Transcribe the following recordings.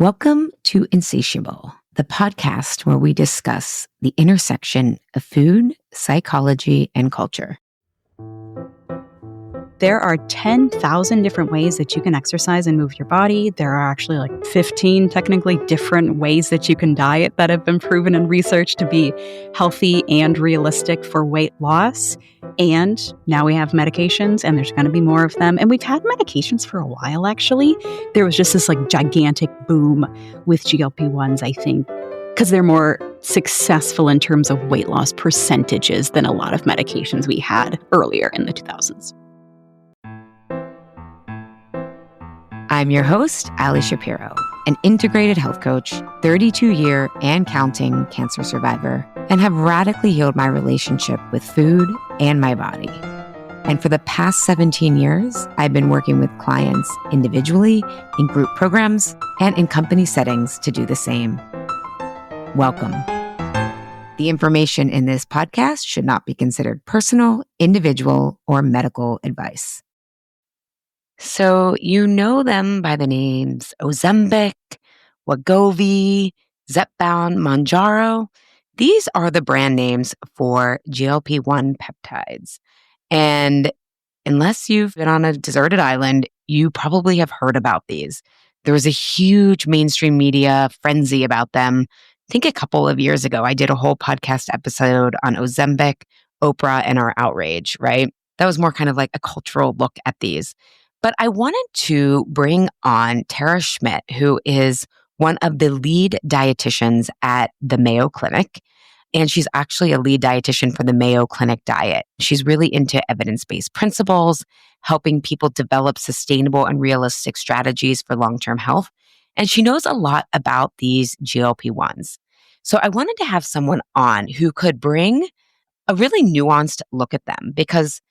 Welcome to Insatiable, the podcast where we discuss the intersection of food, psychology, and culture. There are 10,000 different ways that you can exercise and move your body. There are actually like 15 technically different ways that you can diet that have been proven in research to be healthy and realistic for weight loss. And now we have medications, and there's going to be more of them. And we've had medications for a while, actually. There was just this like gigantic boom with GLP-1s, I think, because they're more successful in terms of weight loss percentages than a lot of medications we had earlier in the 2000s. I'm your host, Ali Shapiro, an integrated health coach, 32-year and counting cancer survivor, and have radically healed my relationship with food and my body. And for the past 17 years, I've been working with clients individually, in group programs, and in company settings to do the same. Welcome. The information in this podcast should not be considered personal, individual, or medical advice. So you know them by the names Ozempic, Wegovy, Zepbound, Mounjaro. These are the brand names for GLP-1 peptides. And unless you've been on a deserted island, you probably have heard about these. There was a huge mainstream media frenzy about them. I think a couple of years ago, I did a whole podcast episode on Ozempic, Oprah, and our outrage, right? That was more kind of like a cultural look at these. But I wanted to bring on Tara Schmidt, who is one of the lead dietitians at the Mayo Clinic. And she's actually a lead dietitian for the Mayo Clinic diet. She's really into evidence-based principles, helping people develop sustainable and realistic strategies for long-term health. And she knows a lot about these GLP-1s. So I wanted to have someone on who could bring a really nuanced look at them, because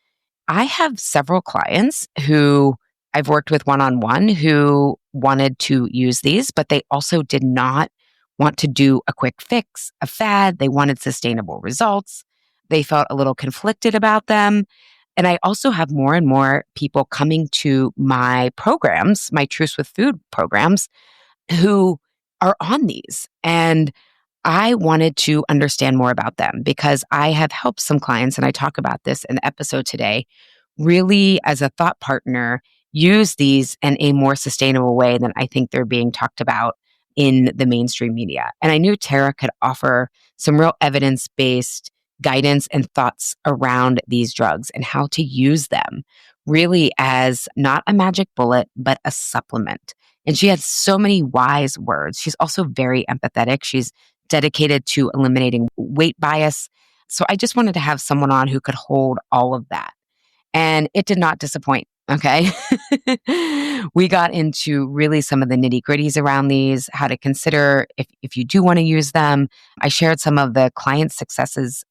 I have several clients who I've worked with one-on-one who wanted to use these, but they also did not want to do a quick fix, a fad. They wanted sustainable results. They felt a little conflicted about them. And I also have more and more people coming to my programs, my Truce with Food programs, who are on these. And I wanted to understand more about them because I have helped some clients, and I talk about this in the episode today, really as a thought partner, use these in a more sustainable way than I think they're being talked about in the mainstream media. And I knew Tara could offer some real evidence-based guidance and thoughts around these drugs and how to use them really as not a magic bullet, but a supplement. And she had so many wise words. She's also very empathetic. She's dedicated to eliminating weight bias. So I just wanted to have someone on who could hold all of that. And it did not disappoint, okay? We got into really some of the nitty-gritties around these, how to consider if you do want to use them. I shared some of the client successes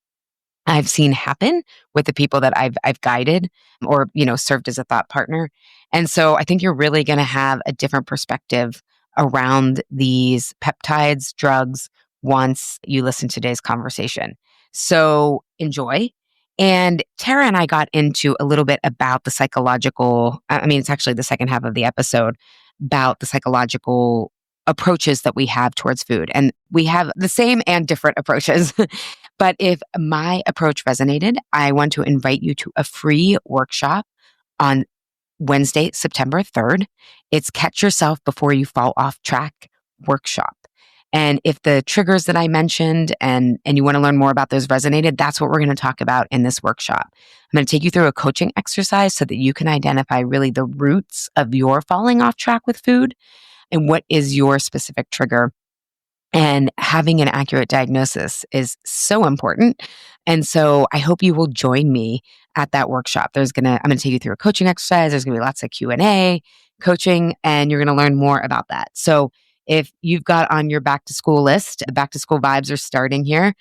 I've seen happen with the people that I've guided or, served as a thought partner. And so I think you're really going to have a different perspective around these peptides, drugs, once you listen to today's conversation. So enjoy. And Tara and I got into a little bit about the psychological, it's actually the second half of the episode, about the psychological approaches that we have towards food. And we have the same and different approaches. But if my approach resonated, I want to invite you to a free workshop on Wednesday, September 3rd. It's Catch Yourself Before You Fall Off Track workshop. And if the triggers that I mentioned and you want to learn more about those resonated, that's what we're going to talk about in this workshop. I'm going to take you through a coaching exercise so that you can identify really the roots of your falling off track with food and what is your specific trigger. And having an accurate diagnosis is so important. And so I hope you will join me at that workshop. I'm going to take you through a coaching exercise. There's going to be lots of Q&A coaching, and you're going to learn more about that. So if you've got on your back to school list, the back to school vibes are starting here,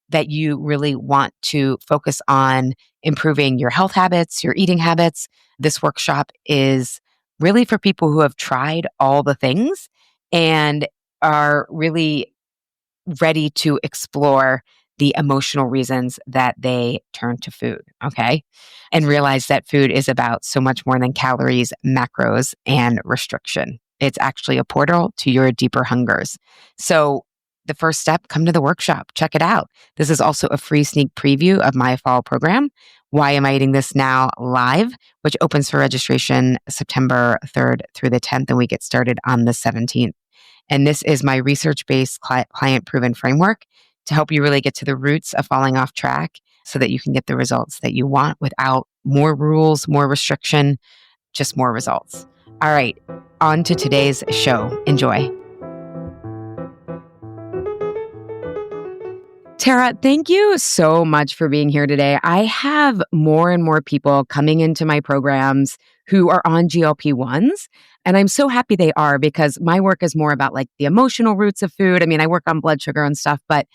that you really want to focus on improving your health habits, your eating habits, this workshop is really for people who have tried all the things and are really ready to explore the emotional reasons that they turn to food, okay? And realize that food is about so much more than calories, macros, and restriction. It's actually a portal to your deeper hungers. So the first step, come to the workshop, check it out. This is also a free sneak preview of my fall program, Why Am I Eating This Now Live, which opens for registration September 3rd through the 10th, and we get started on the 17th. And this is my research-based client-proven framework to help you really get to the roots of falling off track so that you can get the results that you want without more rules, more restriction, just more results. All right, on to today's show. Enjoy. Tara, thank you so much for being here today. I have more and more people coming into my programs who are on GLP-1s, and I'm so happy they are because my work is more about like the emotional roots of food. I mean, I work on blood sugar and stuff, but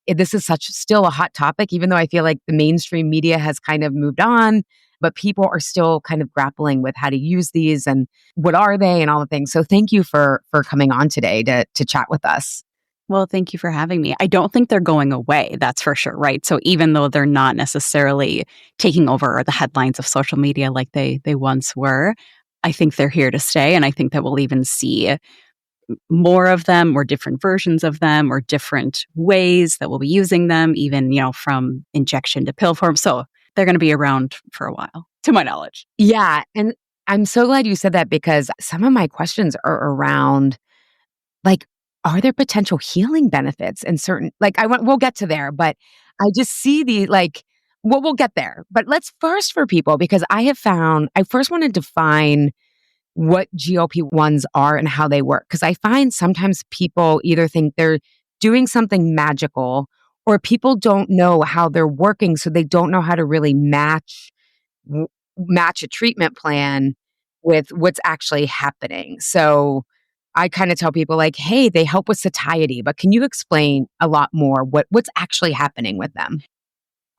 this is still a hot topic, even though I feel like the mainstream media has kind of moved on, but people are still kind of grappling with how to use these and what are they and all the things. So thank you for coming on today to chat with us. Well, thank you for having me. I don't think they're going away, that's for sure, right? So even though they're not necessarily taking over the headlines of social media like they once were, I think they're here to stay. And I think that we'll even see more of them or different versions of them or different ways that we'll be using them, even, from injection to pill form. So they're going to be around for a while, to my knowledge. Yeah. And I'm so glad you said that because some of my questions are around like, are there potential healing benefits in certain, we'll get to there, but I just see we'll get there. But let's first for people, because I first want to define what GLP-1s are and how they work. Because I find sometimes people either think they're doing something magical or people don't know how they're working. So they don't know how to really match a treatment plan with what's actually happening. So I kind of tell people like, hey, they help with satiety, but can you explain a lot more what's actually happening with them?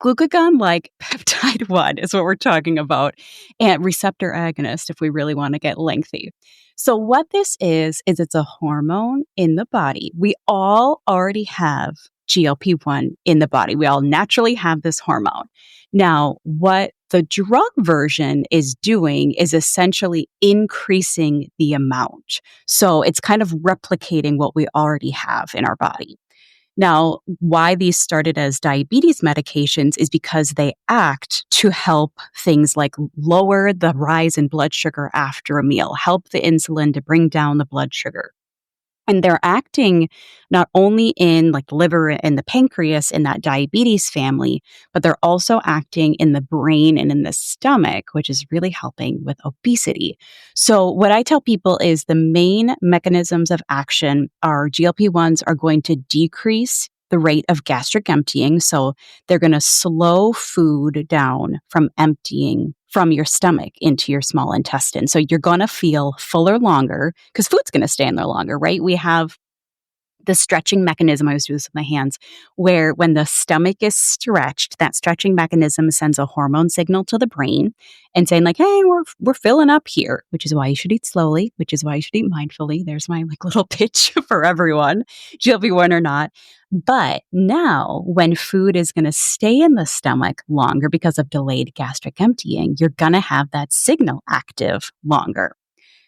Glucagon-like peptide 1 is what we're talking about, and receptor agonist if we really want to get lengthy. So what this is it's a hormone in the body. We all already have GLP-1 in the body. We all naturally have this hormone. Now, what the drug version is doing is essentially increasing the amount. So it's kind of replicating what we already have in our body. Now, why these started as diabetes medications is because they act to help things like lower the rise in blood sugar after a meal, help the insulin to bring down the blood sugar. And they're acting not only in like the liver and the pancreas in that diabetes family, but they're also acting in the brain and in the stomach, which is really helping with obesity. So what I tell people is the main mechanisms of action are GLP-1s are going to decrease the rate of gastric emptying. So they're going to slow food down from emptying from your stomach into your small intestine. So you're going to feel fuller longer because food's going to stay in there longer, right? We have the stretching mechanism, I always do this with my hands, where when the stomach is stretched, that stretching mechanism sends a hormone signal to the brain and saying like, hey, we're filling up here, which is why you should eat slowly, which is why you should eat mindfully. There's my little pitch for everyone, GLP-1 or not. But now when food is going to stay in the stomach longer because of delayed gastric emptying, you're going to have that signal active longer.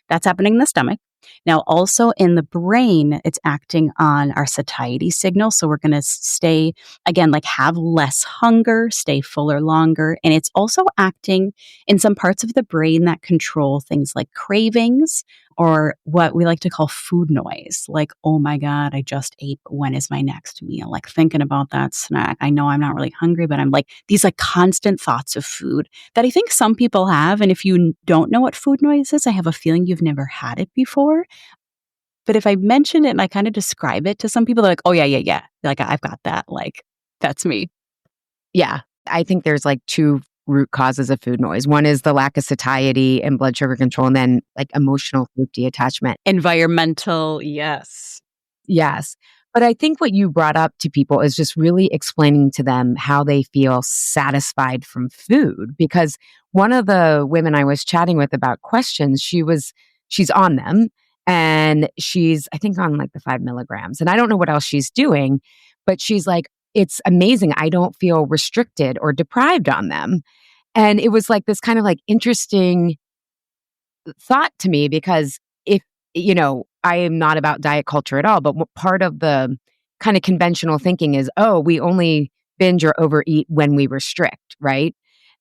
That's happening in the stomach. Now, also in the brain, it's acting on our satiety signal. So we're going to stay, again, like have less hunger, stay fuller longer. And it's also acting in some parts of the brain that control things like cravings or what we like to call food noise. Like, oh my God, I just ate. When is my next meal? Like thinking about that snack. I know I'm not really hungry, but I'm like these like constant thoughts of food that I think some people have. And if you don't know what food noise is, I have a feeling you've never had it before. But if I mention it and I kind of describe it to some people, they're like, oh, yeah. Like, I've got that. Like, that's me. Yeah. I think there's like two root causes of food noise. One is the lack of satiety and blood sugar control, and then like emotional food detachment. Environmental, yes. Yes. But I think what you brought up to people is just really explaining to them how they feel satisfied from food. Because one of the women I was chatting with about questions, she's on them. And she's, I think, on like the 5 milligrams. And I don't know what else she's doing, but she's like, it's amazing. I don't feel restricted or deprived on them. And it was like this kind of like interesting thought to me because I am not about diet culture at all, but part of the kind of conventional thinking is, oh, we only binge or overeat when we restrict, right?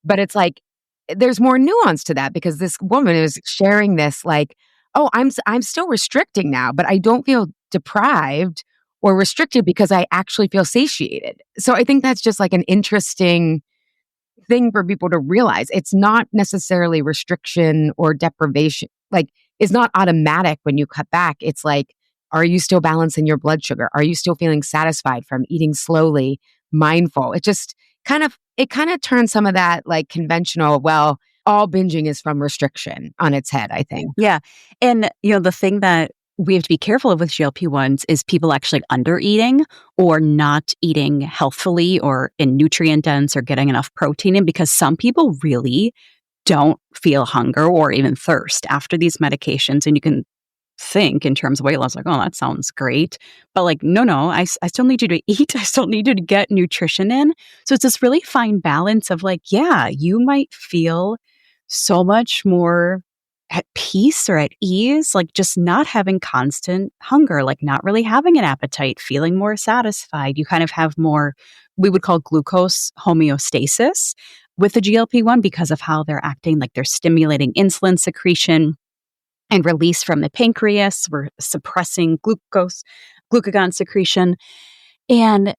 But it's like, there's more nuance to that because this woman is sharing this like, oh, I'm still restricting now, but I don't feel deprived or restricted because I actually feel satiated. So I think that's just like an interesting thing for people to realize. It's not necessarily restriction or deprivation. Like, it's not automatic when you cut back. It's like, are you still balancing your blood sugar? Are you still feeling satisfied from eating slowly, mindful? It kind of turns some of that like conventional, well, all binging is from restriction on its head, I think. Yeah. And, the thing that we have to be careful of with GLP-1s is people actually under eating or not eating healthfully or in nutrient dense or getting enough protein in, because some people really don't feel hunger or even thirst after these medications. And you can think in terms of weight loss, like, oh, that sounds great. But like, no, I still need you to eat. I still need you to get nutrition in. So it's this really fine balance of like, yeah, you might feel so much more at peace or at ease, like just not having constant hunger, like not really having an appetite, feeling more satisfied. You kind of have more, we would call glucose homeostasis with the GLP-1 because of how they're acting, like they're stimulating insulin secretion and release from the pancreas. We're suppressing glucagon secretion. And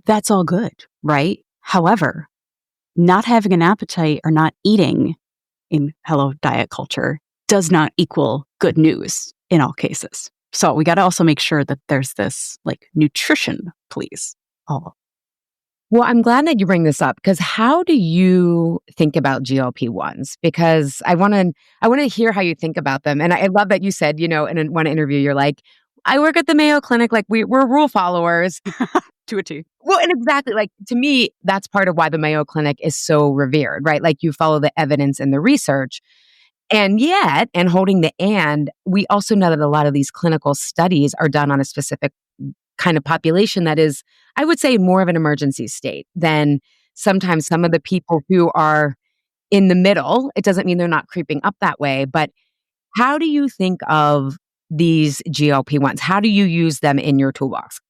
that's all good, right? However, not having an appetite or not eating in hello diet culture does not equal good news in all cases. So we got to also make sure that there's this like nutrition, please. Oh, Well, I'm glad that you bring this up because how do you think about GLP-1s? Because I want to hear how you think about them. And I love that you said, in one interview, you're like, I work at the Mayo Clinic, like we're rule followers. to a T. Well, and exactly, like to me, that's part of why the Mayo Clinic is so revered, right? Like you follow the evidence and the research. And yet, and holding the and, we also know that a lot of these clinical studies are done on a specific kind of population that is, I would say, more of an emergency state than sometimes some of the people who are in the middle. It doesn't mean they're not creeping up that way, but how do you think of these GLP-1s? How do you use them in your toolbox?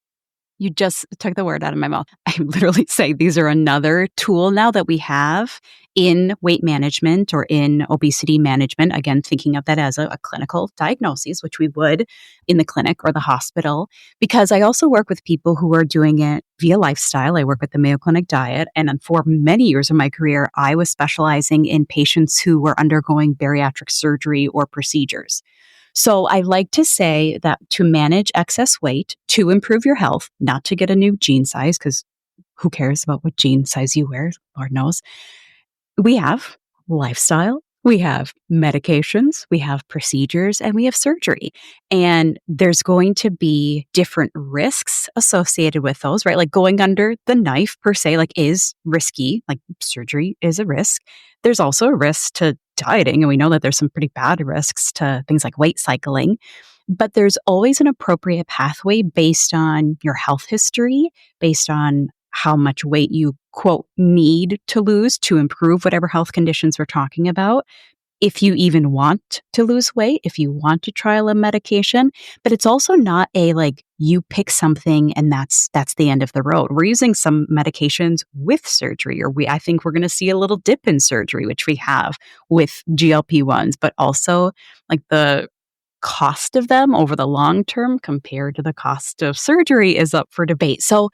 You just took the word out of my mouth. I literally say these are another tool now that we have in weight management or in obesity management. Again, thinking of that as a clinical diagnosis, which we would in the clinic or the hospital, because I also work with people who are doing it via lifestyle. I work with the Mayo Clinic diet. And for many years of my career, I was specializing in patients who were undergoing bariatric surgery or procedures. So I like to say that to manage excess weight, to improve your health, not to get a new jean size, because who cares about what jean size you wear? Lord knows. We have lifestyle, we have medications, we have procedures, and we have surgery. And there's going to be different risks associated with those, right? Like going under the knife per se, like is risky, like surgery is a risk. There's also a risk to dieting, and we know that there's some pretty bad risks to things like weight cycling. But there's always an appropriate pathway based on your health history, based on how much weight you, quote, need to lose to improve whatever health conditions we're talking about. If you even want to lose weight, if you want to trial a medication, but it's also not a like you pick something and that's the end of the road. We're using some medications with surgery, or I think we're going to see a little dip in surgery, which we have with GLP-1s, but also like the cost of them over the long term compared to the cost of surgery is up for debate. So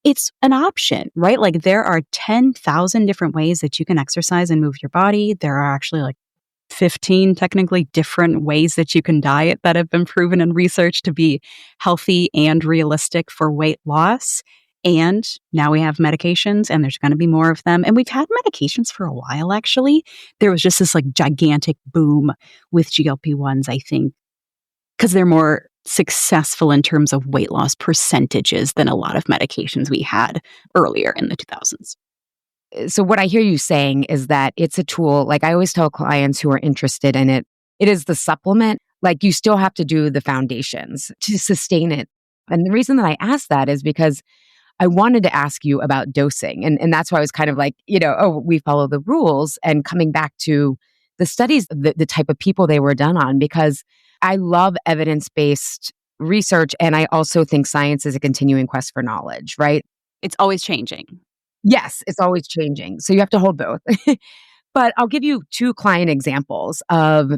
it's an option, right? Like there are 10,000 different ways that you can exercise and move your body. There are actually like 15 technically different ways that you can diet that have been proven in research to be healthy and realistic for weight loss. And now we have medications and there's going to be more of them. And we've had medications for a while, actually. There was just this like gigantic boom with GLP-1s, I think, because they're more successful in terms of weight loss percentages than a lot of medications we had earlier in the 2000s. So what I hear you saying is that it's a tool, like I always tell clients who are interested in it, it is the supplement. Like you still have to do the foundations to sustain it. And the reason that I asked that is because I wanted to ask you about dosing. And that's why I was kind of like, we follow the rules and coming back to the studies, the type of people they were done on, because I love evidence-based research, and I also think science is a continuing quest for knowledge, right? It's always changing. Yes, it's always changing. So you have to hold both. But I'll give you two client examples of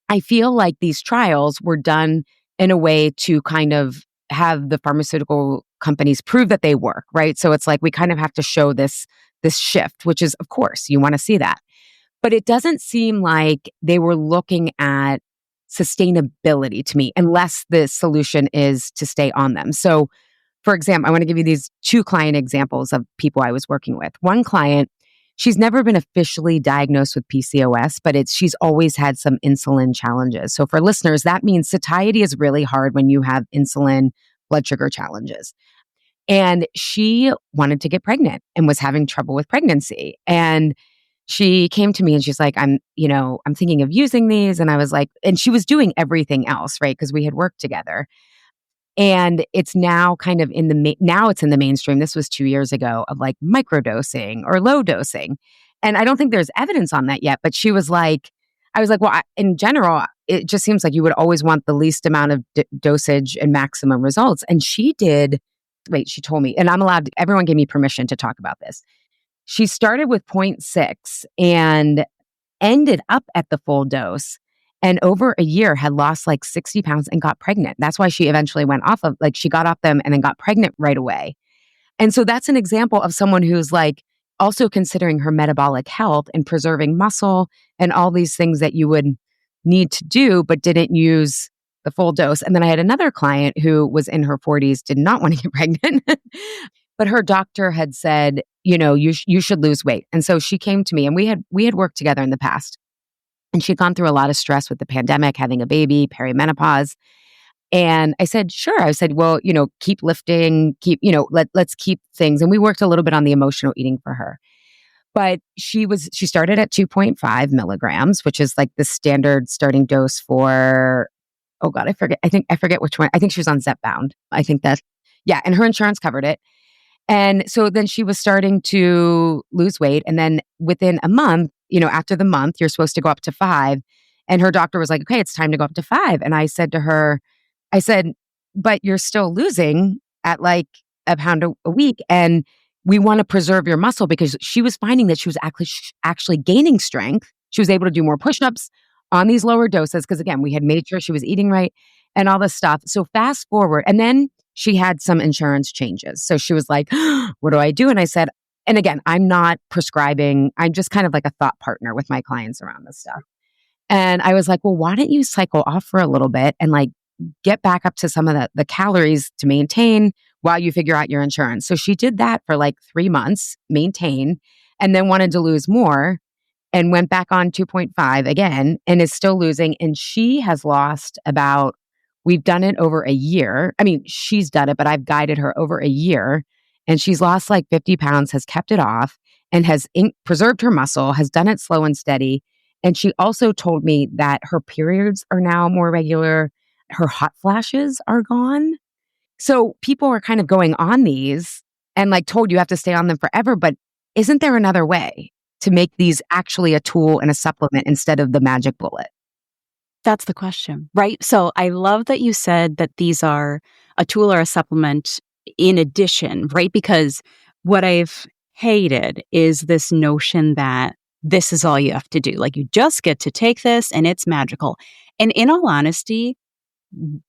I feel like these trials were done in a way to kind of have the pharmaceutical companies prove that they work, right? So it's like we kind of have to show this shift, which is of course you want to see that. But it doesn't seem like they were looking at sustainability to me unless the solution is to stay on them. So for example, I want to give you these two client examples of people I was working with. One client, she's never been officially diagnosed with PCOS, but she's always had some insulin challenges. So for listeners, that means satiety is really hard when you have insulin blood sugar challenges. And she wanted to get pregnant and was having trouble with pregnancy. And she came to me and she's like, I'm thinking of using these. And I was like, and she was doing everything else, right? Because we had worked together. And it's now kind of now it's in the mainstream. This was 2 years ago of like microdosing or low dosing. And I don't think there's evidence on that yet, but she was like, I was like, well, in general, it just seems like you would always want the least amount of dosage and maximum results. And she told me, and everyone gave me permission to talk about this. She started with 0.6 and ended up at the full dose and over a year had lost like 60 pounds and got pregnant. That's why she eventually went off of, like, she got off them and then got pregnant right away. And so that's an example of someone who's like also considering her metabolic health and preserving muscle and all these things that you would need to do, but didn't use the full dose. And then I had another client who was in her 40s, did not want to get pregnant, but her doctor had said, you should lose weight. And so she came to me and we had worked together in the past. And she'd gone through a lot of stress with the pandemic, having a baby, perimenopause. And I said, sure. I said, well, keep lifting, let's keep things. And we worked a little bit on the emotional eating for her. But she started at 2.5 milligrams, which is like the standard starting dose for, oh God, I forget which one. I think she was on Zepbound. I think and her insurance covered it. And so then she was starting to lose weight. And then within a month, after the month, you're supposed to go up to 5. And her doctor was like, okay, it's time to go up to 5. And I said to her, but you're still losing at like a pound a week. And we want to preserve your muscle, because she was finding that she was actually gaining strength. She was able to do more push-ups on these lower doses. Because again, we had made sure she was eating right and all this stuff. So fast forward. And then she had some insurance changes. So she was like, what do I do? And I said, and again, I'm not prescribing. I'm just kind of like a thought partner with my clients around this stuff. And I was like, well, why don't you cycle off for a little bit and like get back up to some of the calories to maintain while you figure out your insurance. So she did that for like 3 months, maintain, and then wanted to lose more and went back on 2.5 again and is still losing. And she has lost we've done it over a year. I mean, she's done it, but I've guided her over a year. And she's lost like 50 pounds, has kept it off, and has preserved her muscle, has done it slow and steady. And she also told me that her periods are now more regular. Her hot flashes are gone. So people are kind of going on these and like told you have to stay on them forever. But isn't there another way to make these actually a tool and a supplement instead of the magic bullet? That's the question, right? So I love that you said that these are a tool or a supplement in addition, right? Because what I've hated is this notion that this is all you have to do. Like, you just get to take this and it's magical. And in all honesty,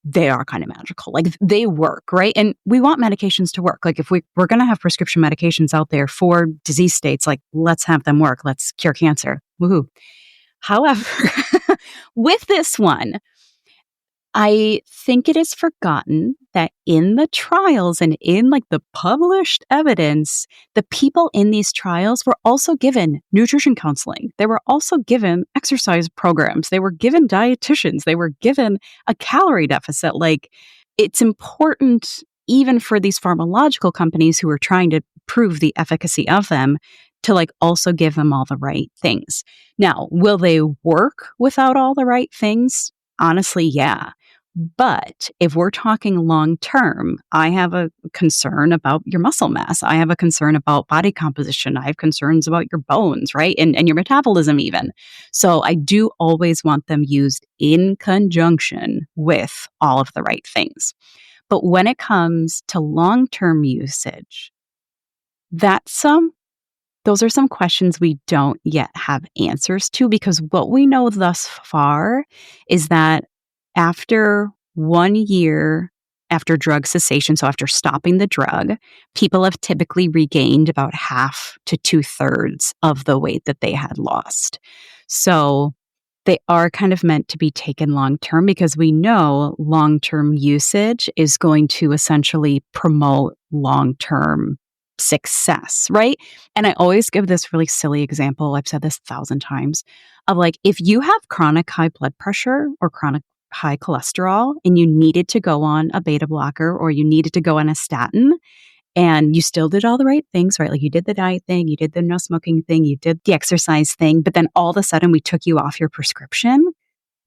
they are kind of magical. Like, they work, right? And we want medications to work. Like, if we're going to have prescription medications out there for disease states, like, let's have them work. Let's cure cancer. Woohoo. However, with this one, I think it is forgotten that in the trials and in like the published evidence, the people in these trials were also given nutrition counseling. They were also given exercise programs. They were given dietitians. They were given a calorie deficit. Like, it's important even for these pharmacological companies who are trying to prove the efficacy of them to like also give them all the right things. Now, will they work without all the right things? Honestly, yeah. But if we're talking long term, I have a concern about your muscle mass. I have a concern about body composition. I have concerns about your bones, right? And your metabolism, even. So I do always want them used in conjunction with all of the right things. But when it comes to long term usage, those are some questions we don't yet have answers to, because what we know thus far is that after 1 year after drug cessation, so after stopping the drug, people have typically regained about half to 2/3 of the weight that they had lost. So they are kind of meant to be taken long term, because we know long term usage is going to essentially promote long term success, right? And I always give this really silly example. I've said this 1,000 times of like, if you have chronic high blood pressure or chronic high cholesterol and you needed to go on a beta blocker or you needed to go on a statin and you still did all the right things, right? Like you did the diet thing, you did the no smoking thing, you did the exercise thing, but then all of a sudden we took you off your prescription,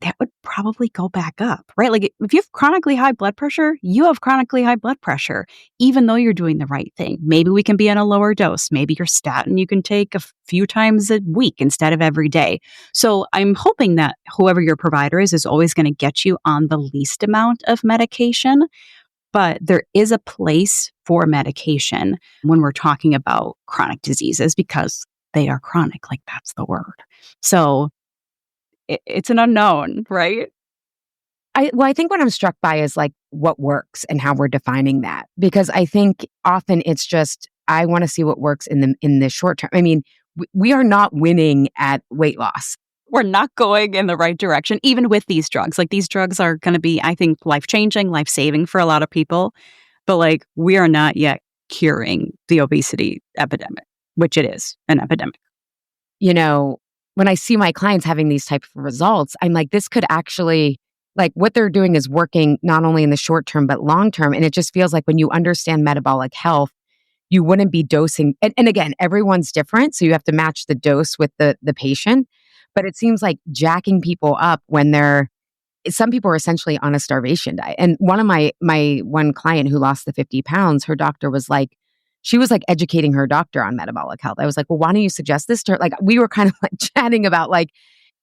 that would probably go back up, right? Like if you have chronically high blood pressure, you have chronically high blood pressure, even though you're doing the right thing. Maybe we can be on a lower dose. Maybe your statin you can take a few times a week instead of every day. So I'm hoping that whoever your provider is always going to get you on the least amount of medication. But there is a place for medication when we're talking about chronic diseases, because they are chronic, like that's the word. So it's an unknown, right? I think what I'm struck by is like what works and how we're defining that. Because I think often it's just, I want to see what works in the short term. I mean, we are not winning at weight loss. We're not going in the right direction, even with these drugs. Like these drugs are going to be, I think, life-changing, life-saving for a lot of people. But like, we are not yet curing the obesity epidemic, which it is an epidemic. You know, when I see my clients having these type of results, I'm like, this could actually, like what they're doing is working not only in the short term, but long term. And it just feels like when you understand metabolic health, you wouldn't be dosing. And again, everyone's different. So you have to match the dose with the patient. But it seems like jacking people up when some people are essentially on a starvation diet. And one of my one client who lost the 50 pounds, her doctor was like, she was like educating her doctor on metabolic health. I was like, well, why don't you suggest this to her? Like we were kind of like chatting about like,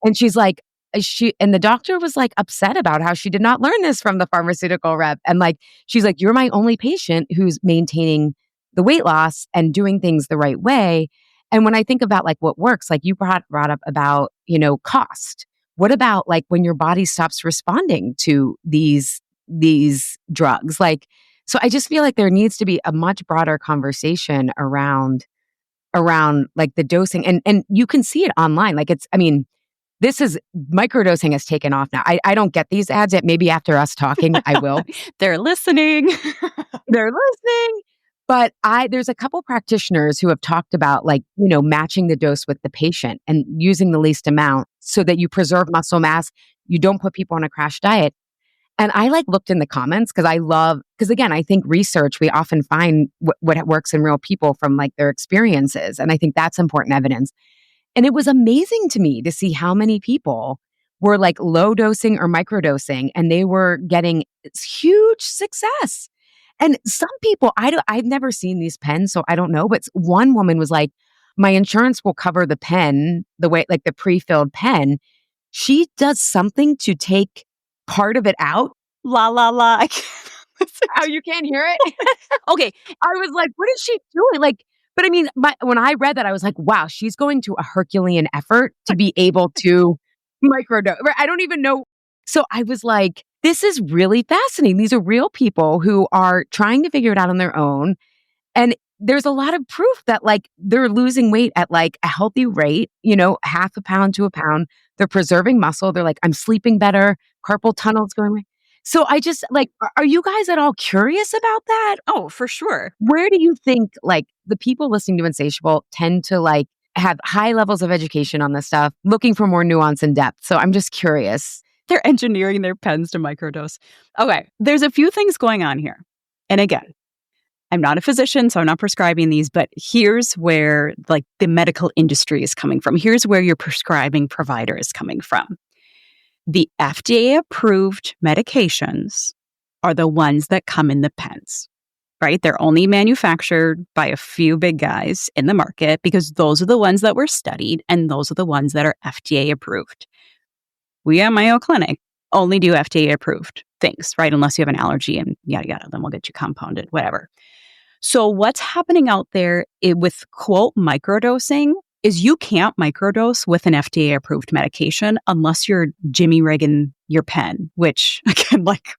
and she's like, and the doctor was like upset about how she did not learn this from the pharmaceutical rep. And like, she's like, you're my only patient who's maintaining the weight loss and doing things the right way. And when I think about like what works, like you brought up about, cost. What about like when your body stops responding to these drugs? Like, so I just feel like there needs to be a much broader conversation around like the dosing, and you can see it online. Like this is microdosing has taken off now. I don't get these ads yet. Maybe after us talking, I will. They're listening. They're listening. But there's a couple practitioners who have talked about like, matching the dose with the patient and using the least amount so that you preserve muscle mass. You don't put people on a crash diet. And I like looked in the comments because again, I think research, we often find what works in real people from like their experiences. And I think that's important evidence. And it was amazing to me to see how many people were like low dosing or microdosing, and they were getting huge success. And some people, I've never seen these pens, so I don't know. But one woman was like, my insurance will cover the pen, the way, like the pre-filled pen. She does something to take part of it out. La, la, la. I can't oh, you can't hear it? Okay. I was like, what is she doing? Like, but I mean, when I read that, I was like, wow, she's going to a Herculean effort to be able to microdose. I don't even know. So I was like, this is really fascinating. These are real people who are trying to figure it out on their own. And there's a lot of proof that like they're losing weight at like a healthy rate, half a pound to a pound. They're preserving muscle. They're like, I'm sleeping better. Carpal tunnel's going away. So I just like, are you guys at all curious about that? Oh, for sure. Where do you think like the people listening to Insatiable tend to like have high levels of education on this stuff, looking for more nuance and depth? So I'm just curious. They're engineering their pens to microdose. Okay, there's a few things going on here. And again, I'm not a physician, so I'm not prescribing these, but here's where like the medical industry is coming from. Here's where your prescribing provider is coming from. The FDA-approved medications are the ones that come in the pens, right? They're only manufactured by a few big guys in the market because those are the ones that were studied and those are the ones that are FDA-approved. We at Mayo Clinic only do FDA-approved things, right? Unless you have an allergy and yada, yada, then we'll get you compounded, whatever. So what's happening out there with, quote, microdosing is you can't microdose with an FDA-approved medication unless you're Jimmy rigging your pen, which, again, like,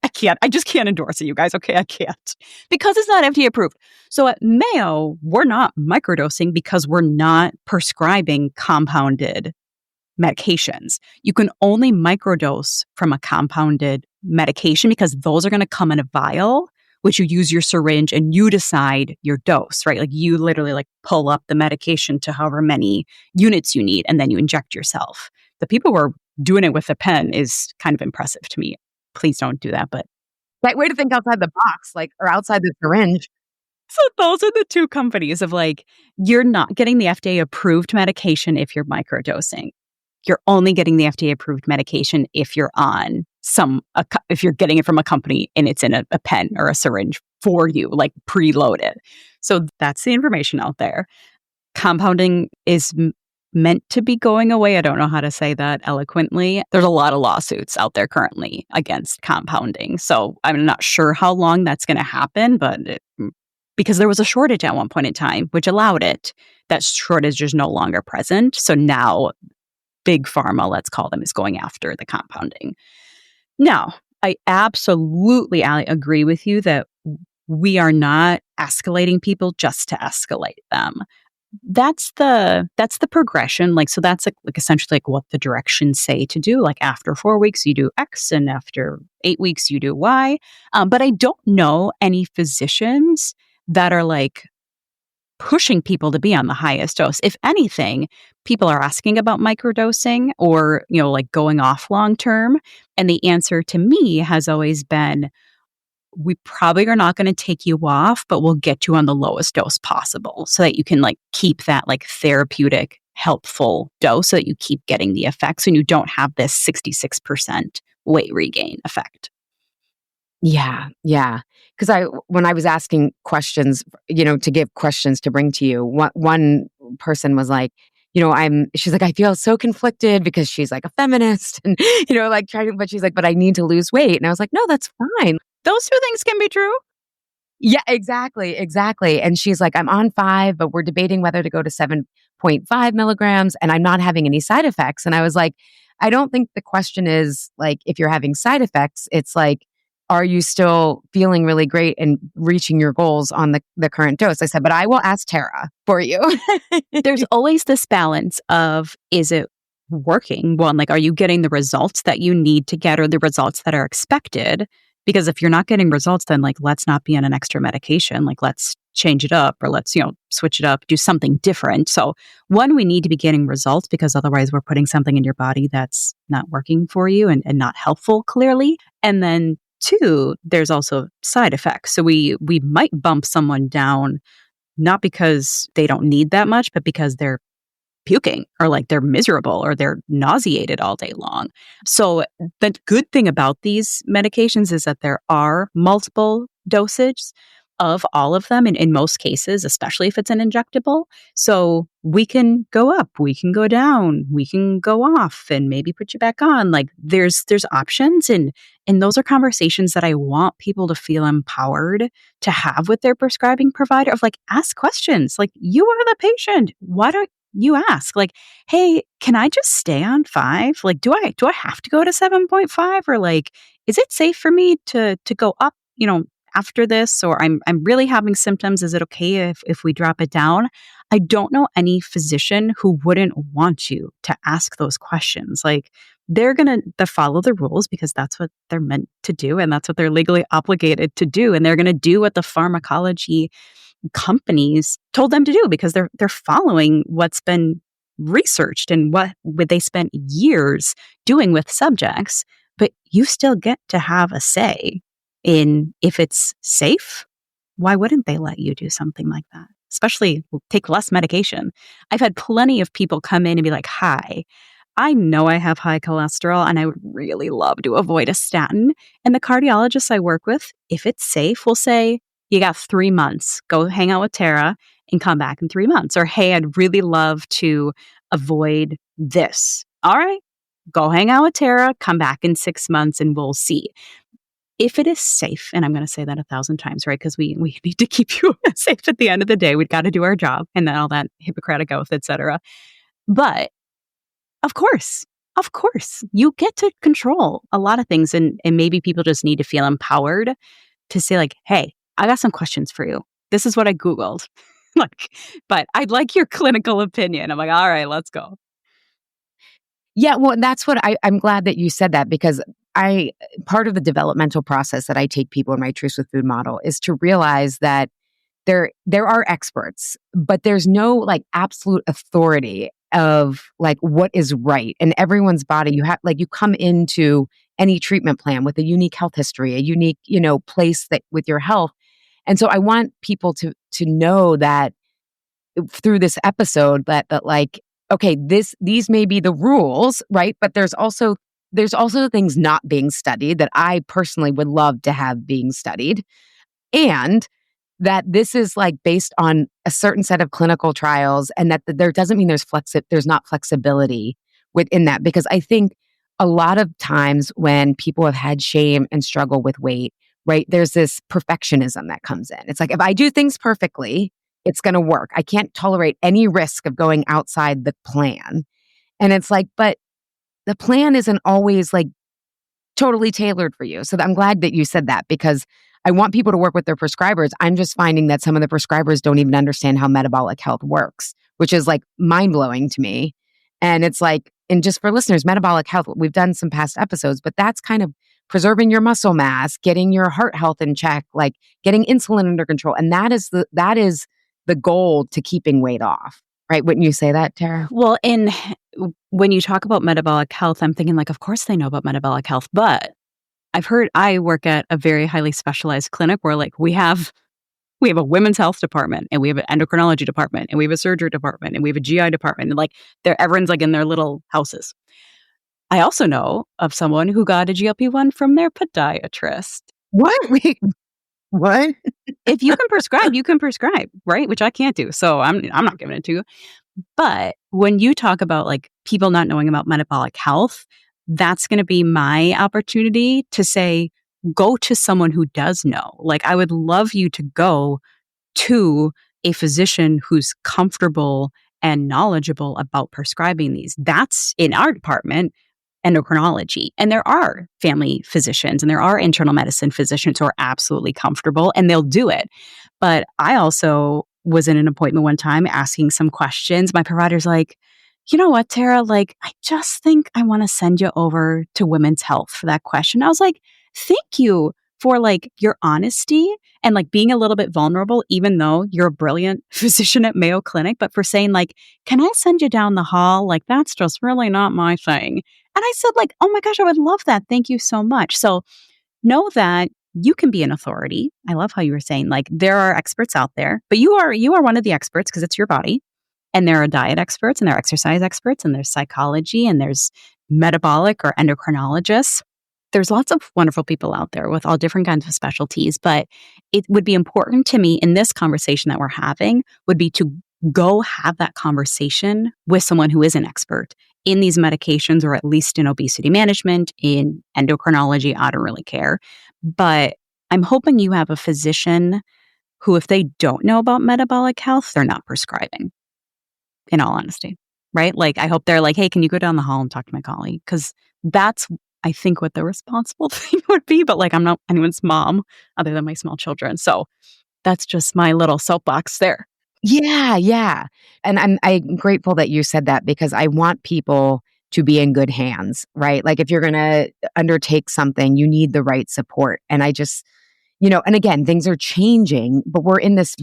I just can't endorse it, you guys, okay? I can't. Because it's not FDA approved. So at Mayo, we're not microdosing because we're not prescribing compounded medications. You can only microdose from a compounded medication because those are going to come in a vial, which you use your syringe and you decide your dose, right? Like you literally like pull up the medication to however many units you need and then you inject yourself. The people who are doing it with a pen is kind of impressive to me. Please don't do that, but Right way to think outside the box, like, or outside the syringe. so those are the two companies of like, you're not getting the FDA approved medication if you're microdosing. You're only getting the FDA approved medication if you're on if you're getting it from a company and it's in a pen or a syringe for you, like preloaded. So that's the information out there. Compounding is meant to be going away. I don't know how to say that eloquently. There's a lot of lawsuits out there currently against compounding. So I'm not sure how long that's going to happen, but because there was a shortage at one point in time, which allowed it, that shortage is no longer present. So now big pharma, let's call them, is going after the compounding. Now, I absolutely agree with you that we are not escalating people just to escalate them. That's the progression. Like, so that's like essentially like what the directions say to do. Like after 4 weeks, you do X, and after 8 weeks, you do Y. But I don't know any physicians that are like pushing people to be on the highest dose. If anything, people are asking about microdosing or, like going off long term. And the answer to me has always been, we probably are not going to take you off, but we'll get you on the lowest dose possible so that you can like keep that like therapeutic, helpful dose so that you keep getting the effects and you don't have this 66% weight regain effect. Yeah. Because when I was asking questions, to give questions to bring to you, one person was like, she's like, I feel so conflicted because she's like a feminist and, like but she's like, but I need to lose weight. And I was like, no, that's fine. Those two things can be true. Yeah, exactly. And she's like, I'm on 5, but we're debating whether to go to 7.5 milligrams and I'm not having any side effects. And I was like, I don't think the question is like, if you're having side effects, it's like, are you still feeling really great and reaching your goals on the current dose? I said, but I will ask Tara for you. There's always this balance of, is it working? One, like, are you getting the results that you need to get or the results that are expected? Because if you're not getting results, then like, let's not be on an extra medication. Like, let's change it up or let's, switch it up, do something different. So one, we need to be getting results because otherwise we're putting something in your body that's not working for you and not helpful, clearly. And then 2, there's also side effects. So we might bump someone down, not because they don't need that much, but because they're puking or like they're miserable or they're nauseated all day long. So the good thing about these medications is that there are multiple dosages of all of them in most cases, especially if it's an injectable. So we can go up, we can go down, we can go off and maybe put you back on. Like there's options and those are conversations that I want people to feel empowered to have with their prescribing provider of like, ask questions. Like, you are the patient. Why don't you ask like, hey, can I just stay on 5? Like, do I have to go to 7.5 or like, is it safe for me to go up, after this, or I'm really having symptoms. Is it okay if we drop it down? I don't know any physician who wouldn't want you to ask those questions. Like they're going to follow the rules because that's what they're meant to do. And that's what they're legally obligated to do. And they're going to do what the pharmacology companies told them to do because they're following what's been researched and what they spent years doing with subjects. But you still get to have a say in if it's safe. Why wouldn't they let you do something like that? Especially take less medication. I've had plenty of people come in and be like, hi, I know I have high cholesterol and I would really love to avoid a statin. And the cardiologists I work with, if it's safe, will say, you got 3 months. Go hang out with Tara and come back in 3 months. Or, hey, I'd really love to avoid this. All right, go hang out with Tara, come back in 6 months and we'll see. If it is safe, and I'm going to say that 1,000 times, right? Because we need to keep you safe at the end of the day. We've got to do our job and then all that Hippocratic oath, et cetera. But of course, you get to control a lot of things. And maybe people just need to feel empowered to say like, hey, I got some questions for you. This is what I Googled. But I'd like your clinical opinion. I'm like, all right, let's go. Yeah, well, that's what I'm glad that you said that, because part of the developmental process that I take people in my Truths with Food model is to realize that there are experts, but there's no like absolute authority of like what is right. And everyone's body, you come into any treatment plan with a unique health history, a unique, place that with your health. And so I want people to know that through this episode that like, okay, these may be the rules, right? But there's also things not being studied that I personally would love to have being studied. And that this is like based on a certain set of clinical trials, and that there doesn't mean there's not flexibility within that. Because I think a lot of times when people have had shame and struggle with weight, right, there's this perfectionism that comes in. It's like, if I do things perfectly, it's going to work. I can't tolerate any risk of going outside the plan. And it's like, but the plan isn't always like totally tailored for you. So I'm glad that you said that, because I want people to work with their prescribers. I'm just finding that some of the prescribers don't even understand how metabolic health works, which is like mind-blowing to me. And it's like, and just for listeners, metabolic health, we've done some past episodes, but that's kind of preserving your muscle mass, getting your heart health in check, like getting insulin under control. And that is the goal to keeping weight off, right? Wouldn't you say that, Tara? Well, and when you talk about metabolic health, I'm thinking like, of course they know about metabolic health, but I work at a very highly specialized clinic where like we have a women's health department, and we have an endocrinology department, and we have a surgery department, and we have a GI department, and like everyone's like in their little houses. I also know of someone who got a GLP-1 from their podiatrist. What? Wait, what? If you can prescribe, you can prescribe, right? Which I can't do. So I'm not giving it to you. But when you talk about like people not knowing about metabolic health, that's going to be my opportunity to say, go to someone who does know. Like, I would love you to go to a physician who's comfortable and knowledgeable about prescribing these. That's in our department, endocrinology. And there are family physicians and there are internal medicine physicians who are absolutely comfortable and they'll do it. But I also was in an appointment one time asking some questions. My provider's like, you know what, Tara, like, I just think I want to send you over to Women's Health for that question. I was like, thank you for like your honesty and like being a little bit vulnerable, even though you're a brilliant physician at Mayo Clinic, but for saying like, can I send you down the hall? Like, that's just really not my thing. And I said like, oh my gosh, I would love that. Thank you so much. So know that you can be an authority. I love how you were saying like, there are experts out there, but you are one of the experts because it's your body. And there are diet experts and there are exercise experts and there's psychology and there's metabolic or endocrinologists. There's lots of wonderful people out there with all different kinds of specialties, but it would be important to me in this conversation that we're having would be to go have that conversation with someone who is an expert in these medications, or at least in obesity management, in endocrinology. I don't really care. But I'm hoping you have a physician who, if they don't know about metabolic health, they're not prescribing, in all honesty, right? Like, I hope they're like, hey, can you go down the hall and talk to my colleague? Because that's, I think, what the responsible thing would be. But like, I'm not anyone's mom other than my small children. So that's just my little soapbox there. Yeah. And I'm grateful that you said that, because I want people to be in good hands, right? Like, if you're going to undertake something, you need the right support. And I just, and again, things are changing, but we're in this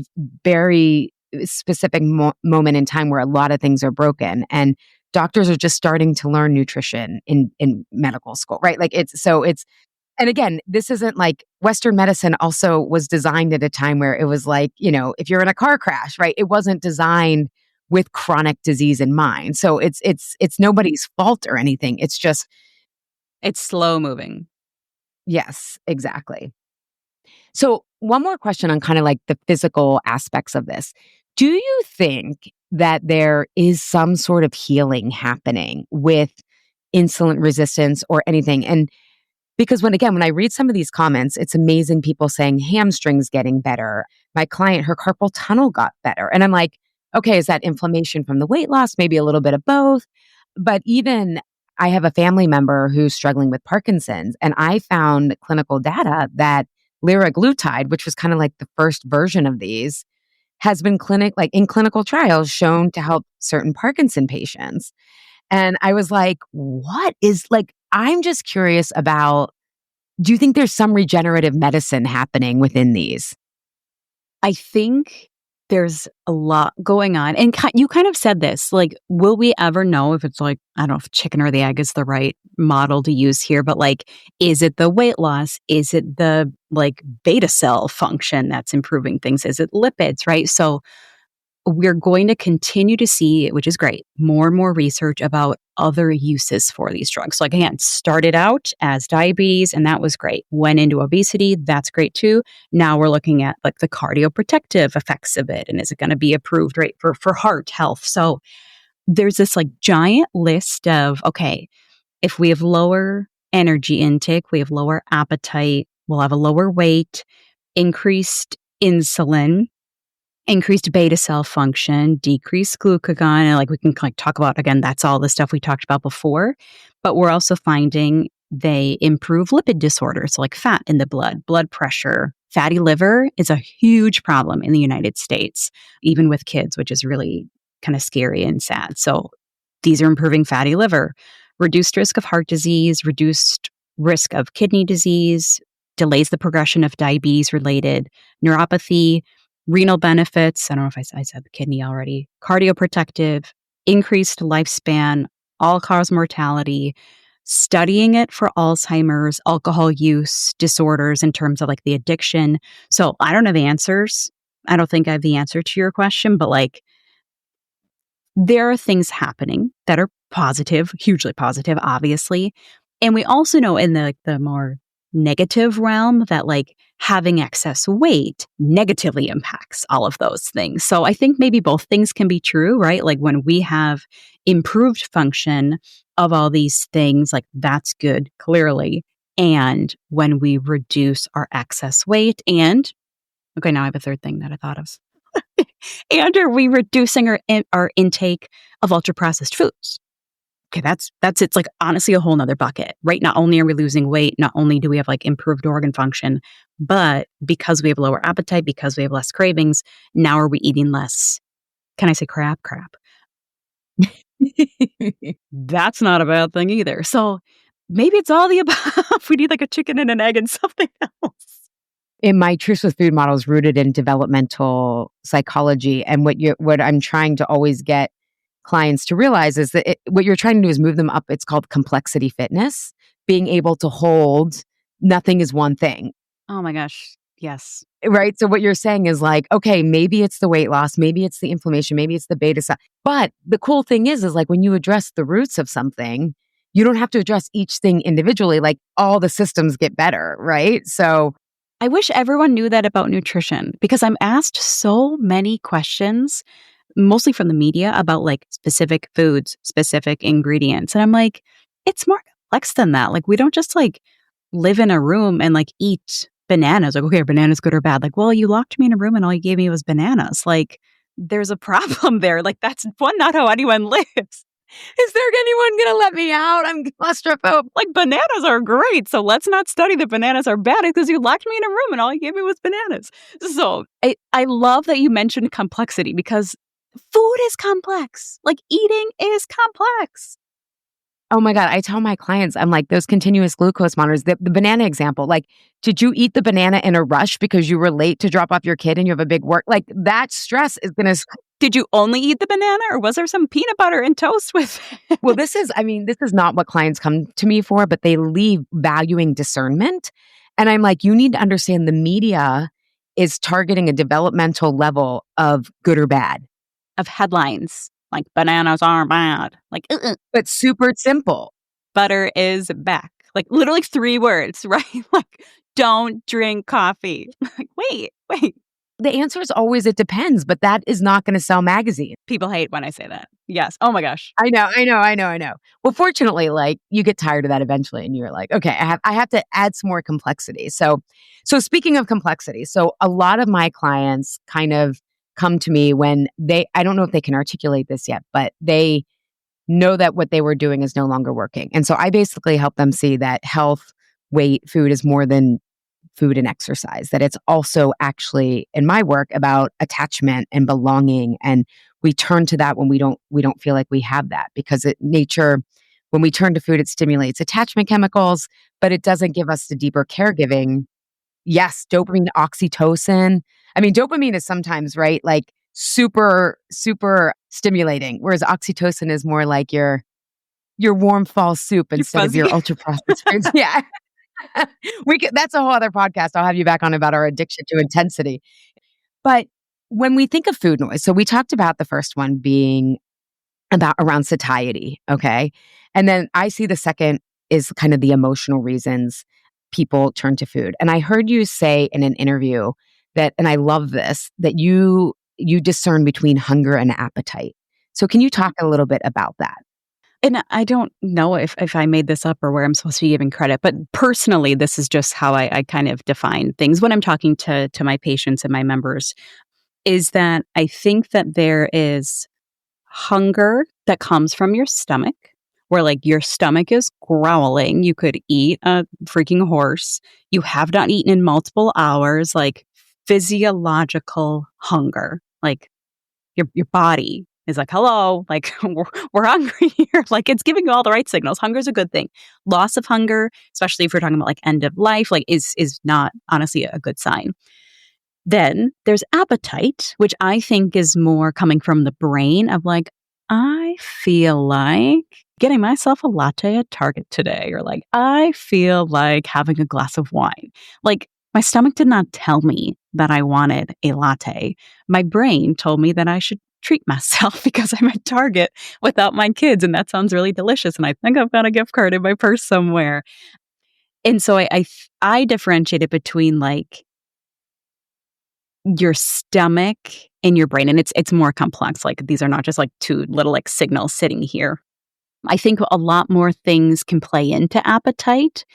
very specific moment in time where a lot of things are broken, and doctors are just starting to learn nutrition in medical school, right? Like, and again, this isn't like Western medicine also was designed at a time where it was like, if you're in a car crash, right? It wasn't designed with chronic disease in mind. So it's nobody's fault or anything. It's just, It's slow moving. yes, exactly. So one more question on kind of like the physical aspects of this. Do you think that there is some sort of healing happening with insulin resistance or anything? And because when I read some of these comments, it's amazing, people saying hamstrings getting better. My client, her carpal tunnel got better. And I'm like, okay, is that inflammation from the weight loss? Maybe a little bit of both. But even I have a family member who's struggling with Parkinson's, and I found clinical data that liraglutide, which was kind of like the first version of these, has been in clinical trials shown to help certain Parkinson patients. And I was like, I'm just curious about, do you think there's some regenerative medicine happening within these? I think there's a lot going on. And you kind of said this, like, will we ever know if it's like, I don't know if chicken or the egg is the right model to use here, but like, is it the weight loss? Is it the like beta cell function that's improving things? Is it lipids, right? So we're going to continue to see, which is great, more and more research about other uses for these drugs. So like, again, started out as diabetes, and that was great. Went into obesity, that's great too. Now we're looking at like the cardioprotective effects of it, and is it going to be approved, right, for heart health? So there's this like giant list of, okay, if we have lower energy intake, we have lower appetite, we'll have a lower weight, increased insulin, increased beta cell function, decreased glucagon, and like we can like talk about, again, that's all the stuff we talked about before. But we're also finding they improve lipid disorders, so like fat in the blood pressure. Fatty liver is a huge problem in the United States, even with kids, which is really kind of scary and sad. So these are improving fatty liver, reduced risk of heart disease, reduced risk of kidney disease, delays the progression of diabetes-related neuropathy, renal benefits. I don't know if I said the kidney already. Cardioprotective, increased lifespan, all-cause mortality, studying it for Alzheimer's, alcohol use disorders in terms of like the addiction. So I don't have answers. I don't think I have the answer to your question, but like there are things happening that are positive, hugely positive, obviously. And we also know in the more negative realm that like having excess weight negatively impacts all of those things. So I think maybe both things can be true, right? Like when we have improved function of all these things, like that's good, clearly. And when we reduce our excess weight okay, now I have a third thing that I thought of. And are we reducing our intake of ultra processed foods? Okay, that's it's like honestly a whole nother bucket, right? Not only are we losing weight, not only do we have like improved organ function, but because we have lower appetite, because we have less cravings, now are we eating less? Can I say crap? That's not a bad thing either. So maybe it's all the above. We need like a chicken and an egg and something else. In my Truths with Food model is rooted in developmental psychology, and what I'm trying to always get clients to realize is that what you're trying to do is move them up. It's called complexity fitness, being able to hold nothing is one thing. Oh my gosh. Yes. Right. So what you're saying is like, okay, maybe it's the weight loss, maybe it's the inflammation, maybe it's the beta cell. But the cool thing is like when you address the roots of something, you don't have to address each thing individually. Like all the systems get better. Right. So I wish everyone knew that about nutrition because I'm asked so many questions, mostly from the media, about like specific foods, specific ingredients. And I'm like, it's more complex than that. Like we don't just like live in a room and like eat bananas. Like, okay, are bananas good or bad? Like, well, you locked me in a room and all you gave me was bananas. Like there's a problem there. Like that's not how anyone lives. Is there anyone going to let me out? I'm claustrophobic. Like bananas are great. So let's not study that bananas are bad because you locked me in a room and all you gave me was bananas. So I love that you mentioned complexity because food is complex. Like eating is complex. Oh my God. I tell my clients, I'm like, those continuous glucose monitors, the banana example, like, did you eat the banana in a rush because you were late to drop off your kid and you have a big work? Like that stress is going to... Did you only eat the banana or was there some peanut butter and toast with it? Well, this is not what clients come to me for, but they leave valuing discernment. And I'm like, you need to understand the media is targeting a developmental level of good or bad. of headlines like bananas are bad, like But super simple. butter is back. Like literally 3 words, right? Like don't drink coffee. Like wait. The answer is always it depends, but that is not going to sell magazines. People hate when I say that. Yes. Oh my gosh. I know. Well, fortunately, like you get tired of that eventually and you're like, okay, I have to add some more complexity. So speaking of complexity, so a lot of my clients kind of come to me when I don't know if they can articulate this yet, but they know that what they were doing is no longer working. And so I basically help them see that health, weight, food is more than food and exercise, that it's also actually in my work about attachment and belonging. And we turn to that when we don't feel like we have that, because nature, when we turn to food, it stimulates attachment chemicals, but it doesn't give us the deeper caregiving. Yes, dopamine, oxytocin. I mean, dopamine is sometimes, right, like super, super stimulating, whereas oxytocin is more like your warm fall soup You're instead of fuzzy. your ultra processed foods. Yeah. That's a whole other podcast. I'll have you back on about our addiction to intensity. But when we think of food noise, so we talked about the first one being about around satiety, okay? And then I see the second is kind of the emotional reasons people turn to food. And I heard you say in an interview that, and I love this, that you discern between hunger and appetite. So can you talk a little bit about that? And I don't know if I made this up or where I'm supposed to be giving credit, but personally, this is just how I kind of define things when I'm talking to my patients and my members, is that I think that there is hunger that comes from your stomach, where like your stomach is growling. You could eat a freaking horse. You have not eaten in multiple hours, like physiological hunger. Like your body is like, hello, like we're hungry here. Like it's giving you all the right signals. Hunger is a good thing. Loss of hunger, especially if we're talking about like end of life, like is not honestly a good sign. Then there's appetite, which I think is more coming from the brain of like, I feel like getting myself a latte at Target today, or like, I feel like having a glass of wine. Like, my stomach did not tell me that I wanted a latte. My brain told me that I should treat myself because I'm at Target without my kids. And that sounds really delicious. And I think I've got a gift card in my purse somewhere. And so I differentiated between like your stomach and your brain. And it's more complex. Like these are not just like two little like signals sitting here. I think a lot more things can play into appetite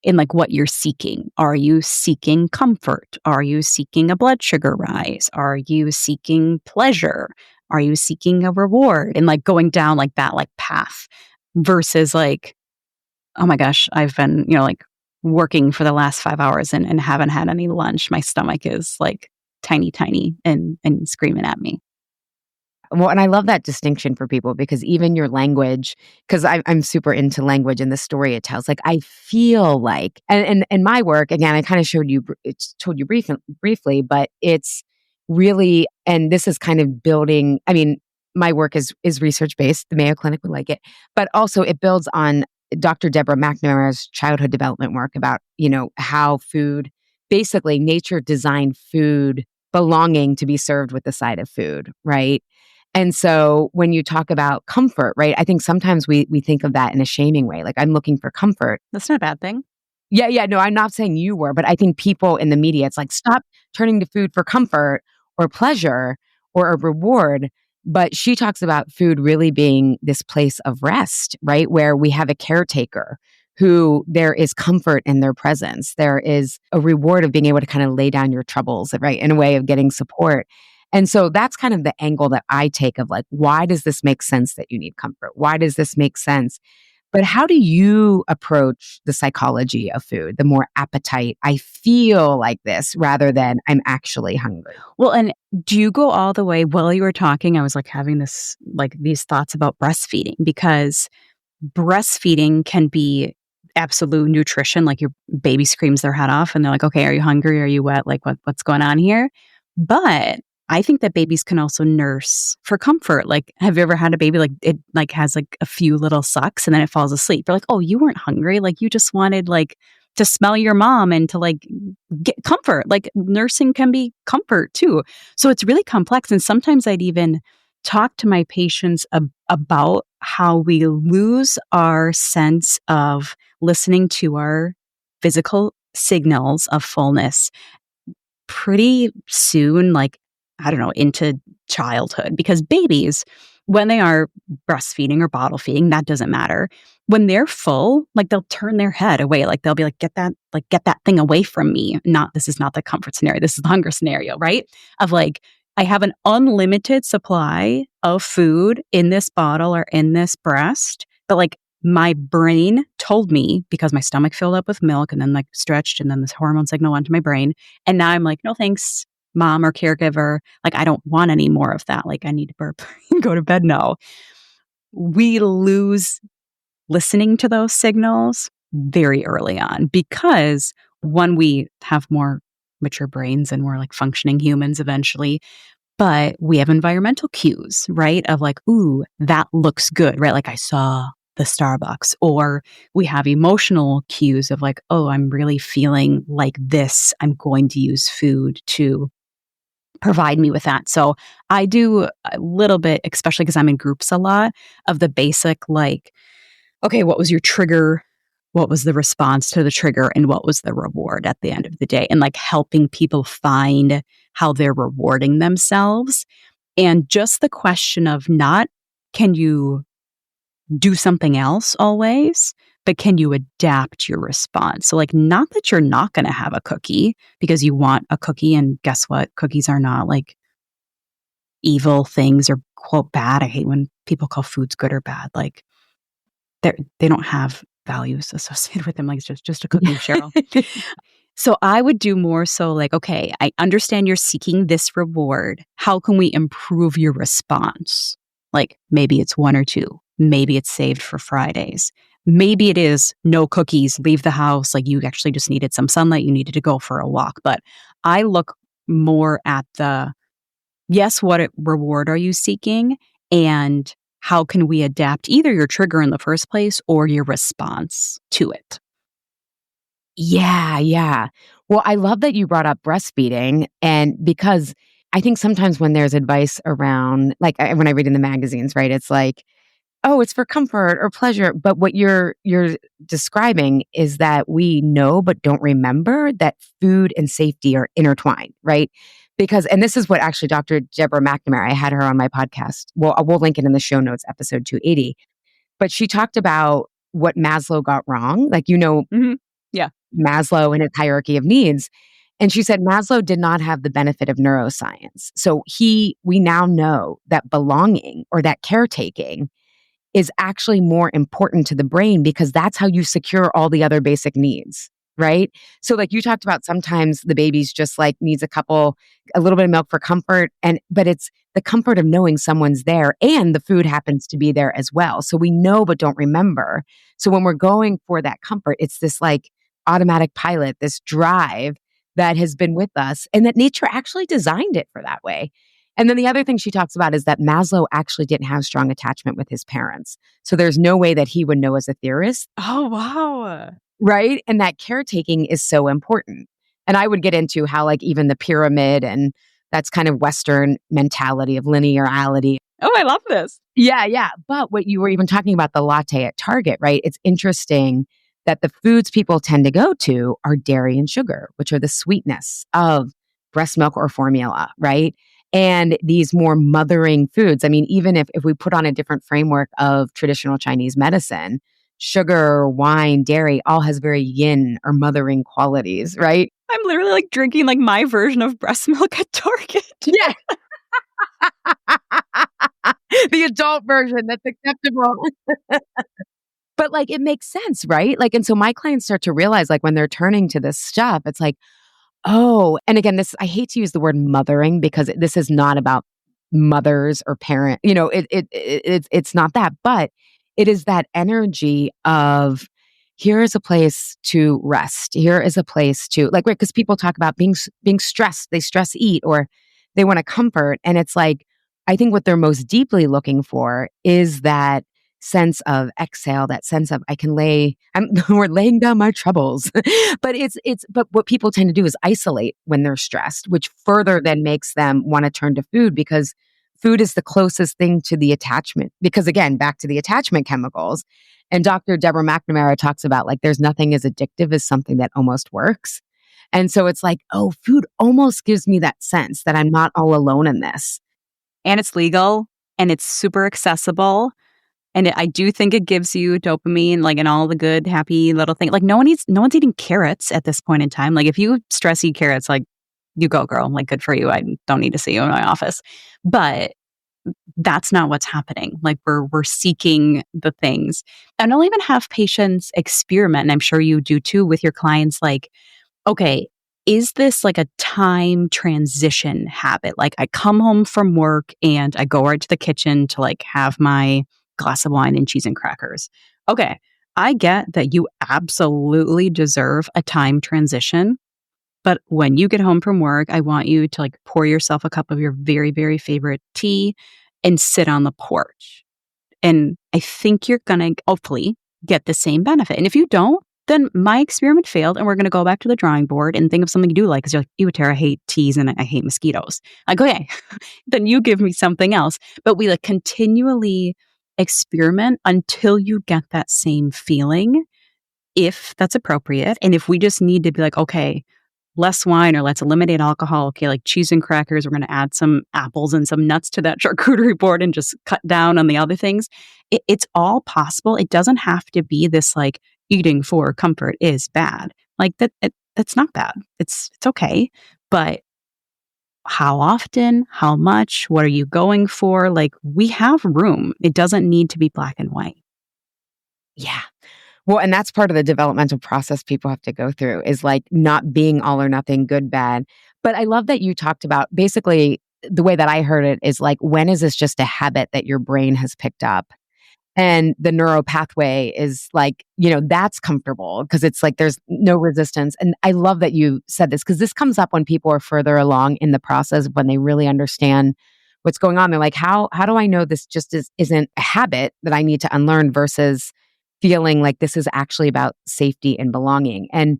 in like what you're seeking. Are you seeking comfort? Are you seeking a blood sugar rise? Are you seeking pleasure? Are you seeking a reward? And like going down like that like path versus like, oh my gosh, I've been, like working for the last 5 hours and haven't had any lunch. My stomach is like tiny and screaming at me. Well, and I love that distinction for people, because even your language, because I'm super into language and the story it tells. Like I feel like, and my work again, I kind of told you briefly, but it's really, and this is kind of building. I mean, my work is research based. The Mayo Clinic would like it, but also it builds on Dr. Deborah McNamara's childhood development work about how food, basically nature designed food belonging to be served with the side of food, right? And so when you talk about comfort, right, I think sometimes we think of that in a shaming way. Like I'm looking for comfort. That's not a bad thing. Yeah. No, I'm not saying you were, but I think people in the media, it's like, stop turning to food for comfort or pleasure or a reward. But she talks about food really being this place of rest, right? Where we have a caretaker who there is comfort in their presence. There is a reward of being able to kind of lay down your troubles, right? In a way of getting support. And so that's kind of the angle that I take of like, why does this make sense that you need comfort? Why does this make sense? But how do you approach the psychology of food, the more appetite, I feel like this, rather than I'm actually hungry? Well, and do you go all the way? While you were talking, I was like having these thoughts about breastfeeding, because breastfeeding can be absolute nutrition. Like your baby screams their head off and they're like, okay, are you hungry? Are you wet? Like what's going on here? But I think that babies can also nurse for comfort. Like, have you ever had a baby like it like has like a few little sucks and then it falls asleep? You're like, oh, you weren't hungry. Like you just wanted like to smell your mom and to like get comfort. Like nursing can be comfort too. So it's really complex. And sometimes I'd even talk to my patients about how we lose our sense of listening to our physical signals of fullness pretty soon, like, I don't know, into childhood. Because babies, when they are breastfeeding or bottle feeding, that doesn't matter. When they're full, like they'll turn their head away. Like they'll be like, get that thing away from me. This is not the comfort scenario. This is the hunger scenario, right? Of like, I have an unlimited supply of food in this bottle or in this breast, but like my brain told me, because my stomach filled up with milk and then like stretched and then this hormone signal went to my brain. And now I'm like, no thanks, mom or caregiver. Like, I don't want any more of that. Like, I need to burp and go to bed now. We lose listening to those signals very early on because when we have more mature brains and we're like functioning humans eventually, but we have environmental cues, right? Of like, ooh, that looks good, right? Like I saw the Starbucks. Or we have emotional cues of like, oh, I'm really feeling like this. I'm going to use food to provide me with that. So I do a little bit, especially because I'm in groups a lot, of the basic like, okay, what was your trigger? What was the response to the trigger? And what was the reward at the end of the day? And like helping people find how they're rewarding themselves. And just the question of not, can you do something else always, but can you adapt your response? So like, not that you're not going to have a cookie because you want a cookie, and guess what? Cookies are not like evil things or quote bad. I hate when people call foods good or bad. Like they don't have values associated with them. Like it's just a cookie, Cheryl. So I would do more so like, okay, I understand you're seeking this reward. How can we improve your response? Like maybe it's one or two. Maybe it's saved for Fridays. Maybe it is no cookies, leave the house. Like you actually just needed some sunlight. You needed to go for a walk. But I look more at the, yes, what reward are you seeking? And how can we adapt either your trigger in the first place or your response to it? Yeah, yeah. Well, I love that you brought up breastfeeding, and because I think sometimes when there's advice around, like when I read in the magazines, right, it's like, oh, it's for comfort or pleasure. But what you're describing is that we know but don't remember that food and safety are intertwined, right? Because, and this is what actually Dr. Deborah McNamara, I had her on my podcast. Well, we'll link it in the show notes, episode 280. But she talked about what Maslow got wrong. Like, Mm-hmm. Yeah. Maslow and his hierarchy of needs. And she said Maslow did not have the benefit of neuroscience. So we now know that belonging or that caretaking is actually more important to the brain because that's how you secure all the other basic needs, right? So like you talked about, sometimes the baby's just like needs a little bit of milk for comfort, but it's the comfort of knowing someone's there and the food happens to be there as well. So we know but don't remember. So when we're going for that comfort, it's this like automatic pilot, this drive that has been with us and that nature actually designed it for that way. And then the other thing she talks about is that Maslow actually didn't have strong attachment with his parents. So there's no way that he would know as a theorist. Oh, wow. Right? And that caretaking is so important. And I would get into how like even the pyramid, and that's kind of Western mentality of linearity. Oh, I love this. Yeah, yeah. But what you were even talking about, the latte at Target, right? It's interesting that the foods people tend to go to are dairy and sugar, which are the sweetness of breast milk or formula, right? And these more mothering foods. I mean, even if we put on a different framework of traditional Chinese medicine, sugar, wine, dairy all has very yin or mothering qualities, right? I'm literally like drinking like my version of breast milk at Target. Yeah. The adult version that's acceptable. But like, it makes sense, right? Like, and so my clients start to realize like when they're turning to this stuff, it's like, oh, and again, I hate to use the word mothering because this is not about mothers or parent, it's not that, but it is that energy of here is a place to rest. Here is a place to like, right, because people talk about being stressed, they stress eat or they want to comfort. And it's like, I think what they're most deeply looking for is that sense of exhale, that sense of I can we're laying down my troubles. But what people tend to do is isolate when they're stressed, which further then makes them want to turn to food because food is the closest thing to the attachment. Because again, back to the attachment chemicals. And Dr. Deborah McNamara talks about like there's nothing as addictive as something that almost works. And so it's like, oh, food almost gives me that sense that I'm not all alone in this. And it's legal and it's super accessible. And I do think it gives you dopamine, like, and all the good, happy little things. Like, no one's eating carrots at this point in time. Like, if you stress eat carrots, like, you go, girl. Like, good for you. I don't need to see you in my office. But that's not what's happening. Like, we're seeking the things. And I'll even have patients experiment, and I'm sure you do too with your clients. Like, okay, is this like a time transition habit? Like, I come home from work and I go right to the kitchen to like have my glass of wine and cheese and crackers. Okay, I get that you absolutely deserve a time transition. But when you get home from work, I want you to like pour yourself a cup of your very, very favorite tea and sit on the porch. And I think you're going to hopefully get the same benefit. And if you don't, then my experiment failed and we're going to go back to the drawing board and think of something you do like. Because you're like, ew, Tara, I hate teas and I hate mosquitoes. Like, okay, then you give me something else. But we like continually experiment until you get that same feeling, if that's appropriate. And if we just need to be like, okay, less wine or let's eliminate alcohol. Okay, like cheese and crackers, we're going to add some apples and some nuts to that charcuterie board and just cut down on the other things. It's all possible. It doesn't have to be this like eating for comfort is bad. Like that's not bad. It's okay. But how often, how much, what are you going for? Like, we have room. It doesn't need to be black and white. Yeah. Well, and that's part of the developmental process people have to go through is like not being all or nothing, good, bad. But I love that you talked about basically the way that I heard it is like, when is this just a habit that your brain has picked up? And the neural pathway is like, that's comfortable because it's like there's no resistance. And I love that you said this because this comes up when people are further along in the process, when they really understand what's going on. They're like, how do I know this just isn't a habit that I need to unlearn versus feeling like this is actually about safety and belonging? And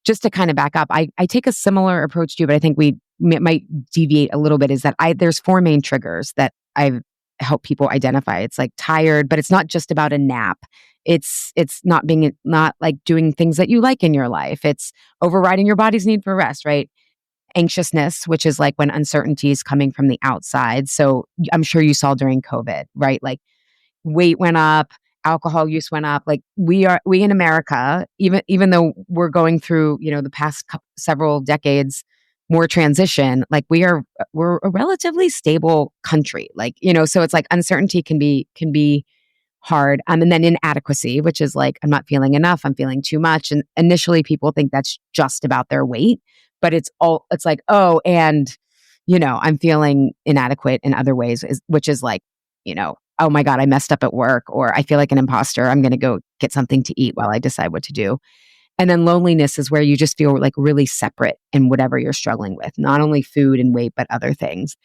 just to kind of back up, I take a similar approach to you, but I think we might deviate a little bit, is that there's 4 main triggers that I've help people identify. It's like tired, but it's not just about a nap. It's not like doing things that you like in your life. It's overriding your body's need for rest, right? Anxiousness, which is like when uncertainty is coming from the outside. So I'm sure you saw during COVID, right? Like weight went up, alcohol use went up. Like we in America, even though we're going through, the past several decades more transition, like we're a relatively stable country. Like, so it's like uncertainty can be hard. And then inadequacy, which is like, I'm not feeling enough, I'm feeling too much. And initially people think that's just about their weight, but it's like, oh, and, I'm feeling inadequate in other ways, which is like, oh my God, I messed up at work, or I feel like an imposter. I'm going to go get something to eat while I decide what to do. And then loneliness is where you just feel like really separate in whatever you're struggling with, not only food and weight, but other things.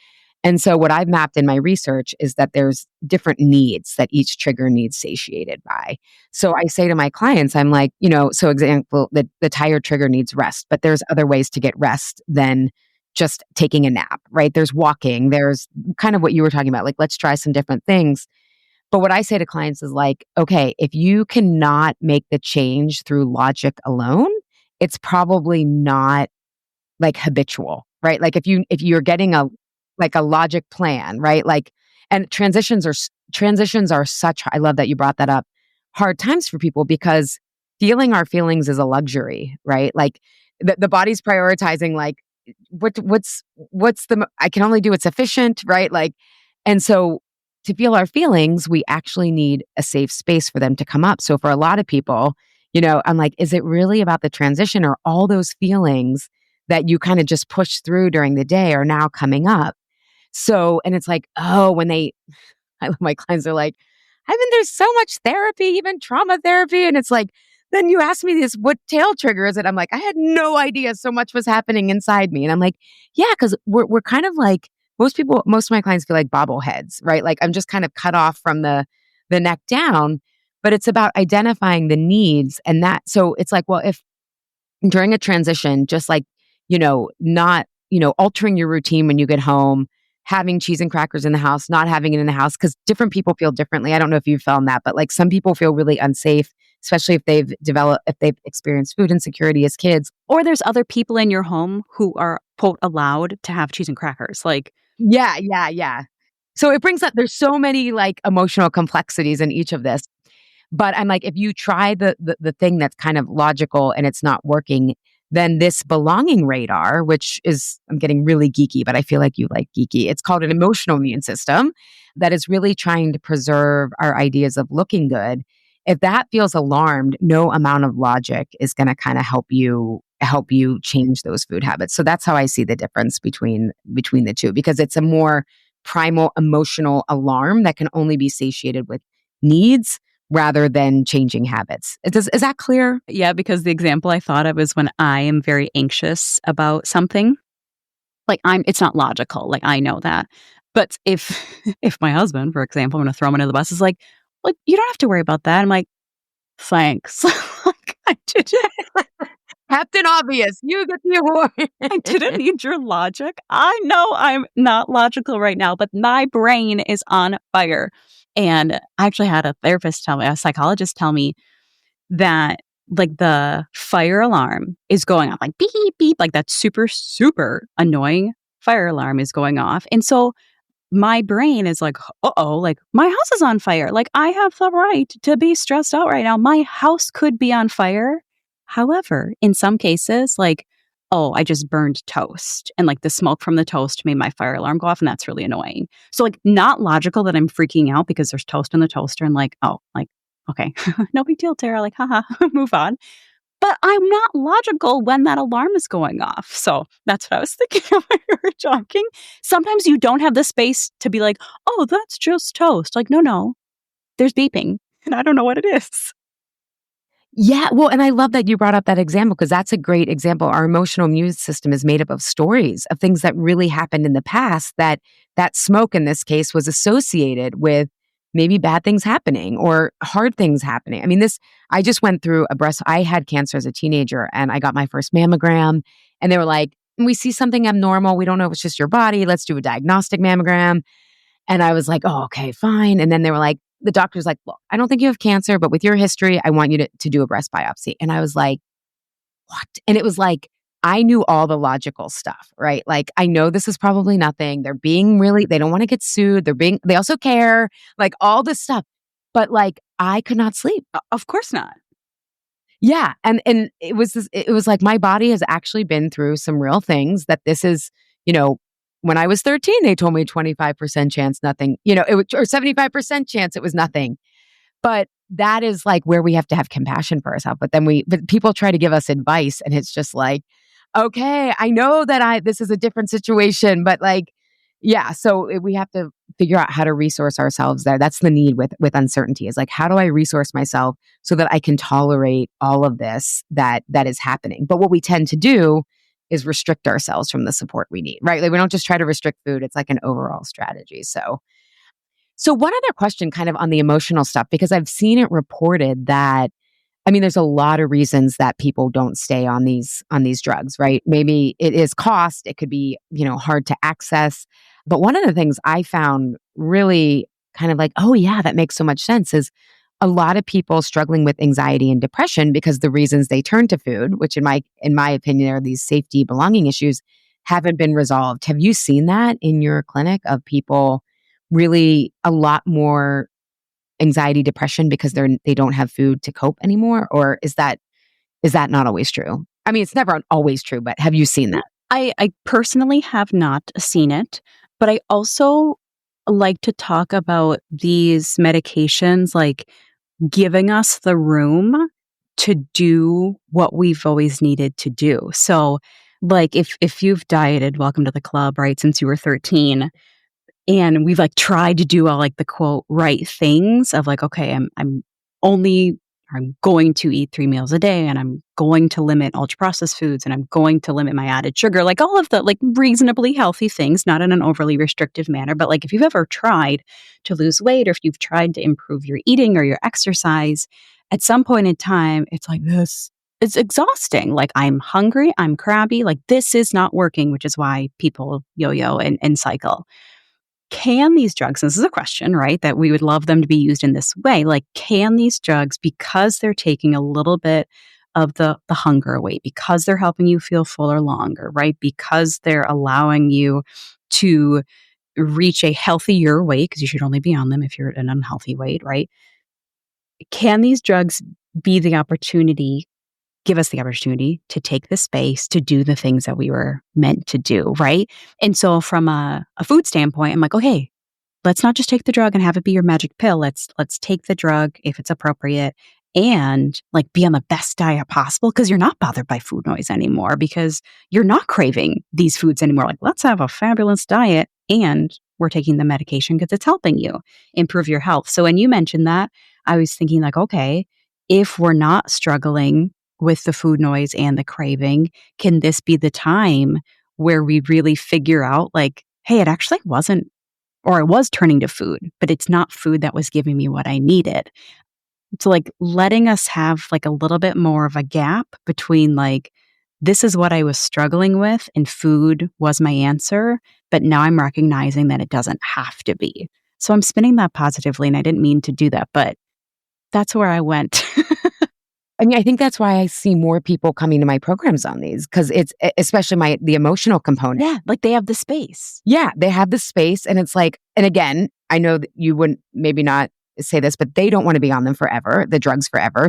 And so what I've mapped in my research is that there's different needs that each trigger needs satiated by. So I say to my clients, I'm like, so example, the tired trigger needs rest, but there's other ways to get rest than just taking a nap, right? There's walking, there's kind of what you were talking about, like, let's try some different things. But what I say to clients is like, okay, if you cannot make the change through logic alone, it's probably not like habitual, right? Like if you're getting a logic plan, right? Like, and transitions are such, I love that you brought that up, hard times for people because feeling our feelings is a luxury, right? Like the body's prioritizing like, what's I can only do what's efficient, right? Like, and so to feel our feelings, we actually need a safe space for them to come up. So for a lot of people, I'm like, is it really about the transition, or all those feelings that you kind of just push through during the day are now coming up? So, and it's like, oh, my clients are like, I mean, there's so much therapy, even trauma therapy. And it's like, then you ask me this, what tail trigger is it? I'm like, I had no idea so much was happening inside me. And I'm like, yeah, because we're kind of like, most of my clients feel like bobbleheads, right? Like I'm just kind of cut off from the the neck down, but it's about identifying the needs. And that, so it's like, well, if during a transition, just like, not, altering your routine when you get home, having cheese and crackers in the house, not having it in the house, because different people feel differently. I don't know if you've found that, but like some people feel really unsafe, especially if they've experienced food insecurity as kids. Or there's other people in your home who are, quote, allowed to have cheese and crackers. Like, Yeah, yeah, yeah. So it brings up, there's so many like emotional complexities in each of this. But I'm like, if you try the thing that's kind of logical and it's not working, then this belonging radar, which is, I'm getting really geeky, but I feel like you like geeky. It's called an emotional immune system that is really trying to preserve our ideas of looking good. If that feels alarmed, no amount of logic is going to kind of help you change those food habits. So that's how I see the difference between the two, because it's a more primal emotional alarm that can only be satiated with needs rather than changing habits. Is that clear? yeah, because the example I thought of is when I am very anxious about something. Like it's not logical. Like I know that. But if if my husband, for example, I'm going to throw him under the bus, is like, well, you don't have to worry about that. I'm like, thanks. Like, I didn't. Captain Obvious, you get the award. I didn't need your logic. I know I'm not logical right now, but my brain is on fire. And I actually had a psychologist tell me that like the fire alarm is going off, like beep, beep, like that super, super annoying fire alarm is going off. And so my brain is like, uh-oh, like my house is on fire. Like I have the right to be stressed out right now. My house could be on fire. However, in some cases, like, oh, I just burned toast and like the smoke from the toast made my fire alarm go off and that's really annoying. So like not logical that I'm freaking out because there's toast in the toaster and like, oh, like, okay, no big deal, Tara, like, haha, move on. But I'm not logical when that alarm is going off. So that's what I was thinking of when we were talking. Sometimes you don't have the space to be like, oh, that's just toast. Like, no, there's beeping and I don't know what it is. Yeah, well, and I love that you brought up that example because that's a great example. Our emotional immune system is made up of stories of things that really happened in the past, that smoke in this case was associated with maybe bad things happening or hard things happening. I mean, I just went through I had cancer as a teenager and I got my first mammogram and they were like, we see something abnormal. We don't know if it's just your body. Let's do a diagnostic mammogram. And I was like, oh, okay, fine. And then they were like, the doctor's like, look, I don't think you have cancer, but with your history, I want you to do a breast biopsy. And I was like, what? And it was like, I knew all the logical stuff, right? Like, I know this is probably nothing. They don't want to get sued. They also care, like all this stuff. But like, I could not sleep. Of course not. Yeah. And it was like, my body has actually been through some real things that this is, when I was 13, they told me 25% chance, nothing, or 75% chance it was nothing. But that is like where we have to have compassion for ourselves. But people try to give us advice and it's just like, okay, I know that this is a different situation, but like, yeah. So we have to figure out how to resource ourselves there. That's the need with uncertainty is like, how do I resource myself so that I can tolerate all of this that is happening? But what we tend to do is restrict ourselves from the support we need, right? Like we don't just try to restrict food. It's like an overall strategy. So one other question kind of on the emotional stuff, because I've seen it reported that, I mean, there's a lot of reasons that people don't stay on these drugs, right? Maybe it is cost. It could be, hard to access. But one of the things I found really kind of like, oh yeah, that makes so much sense is a lot of people struggling with anxiety and depression because the reasons they turn to food, which in my opinion are these safety belonging issues, haven't been resolved. Have you seen that in your clinic of people really a lot more anxiety, depression because they don't have food to cope anymore? Or is that not always true? I mean, it's never always true, but have you seen that? I personally have not seen it, but I also like to talk about these medications like giving us the room to do what we've always needed to do. So like if you've dieted, welcome to the club, right, since you were 13, and we've like tried to do all like the quote right things of like, okay, I'm only I'm going to eat 3 meals a day, and I'm going to limit ultra processed foods, and I'm going to limit my added sugar, like all of the like reasonably healthy things, not in an overly restrictive manner. But like if you've ever tried to lose weight or if you've tried to improve your eating or your exercise, at some point in time, it's like this. It's exhausting. Like I'm hungry, I'm crabby, like this is not working, which is why people yo-yo and cycle. Can these drugs, and this is a question, right, that we would love them to be used in this way, like can these drugs, because they're taking a little bit of the hunger away, because they're helping you feel fuller longer, right, because they're allowing you to reach a healthier weight, because you should only be on them if you're at an unhealthy weight, right? Can these drugs be the opportunity, give us the opportunity to take the space to do the things that we were meant to do, right? And so from a food standpoint, I'm like, okay, let's not just take the drug and have it be your magic pill. Let's take the drug if it's appropriate and like be on the best diet possible, because you're not bothered by food noise anymore, because you're not craving these foods anymore. Like let's have a fabulous diet and we're taking the medication because it's helping you improve your health. So when you mentioned that, I was thinking like, okay, if we're not struggling with the food noise and the craving, can this be the time where we really figure out like, hey, it actually wasn't, or I was turning to food, but it's not food that was giving me what I needed. So like letting us have like a little bit more of a gap between like, this is what I was struggling with and food was my answer, but now I'm recognizing that it doesn't have to be. So I'm spinning that positively, and I didn't mean to do that, but that's where I went. I mean, I think that's why I see more people coming to my programs on these, because it's especially the emotional component. Yeah, like they have the space. Yeah, they have the space. And it's like, and again, I know that you wouldn't maybe not say this, but they don't want to be on them forever, the drugs forever.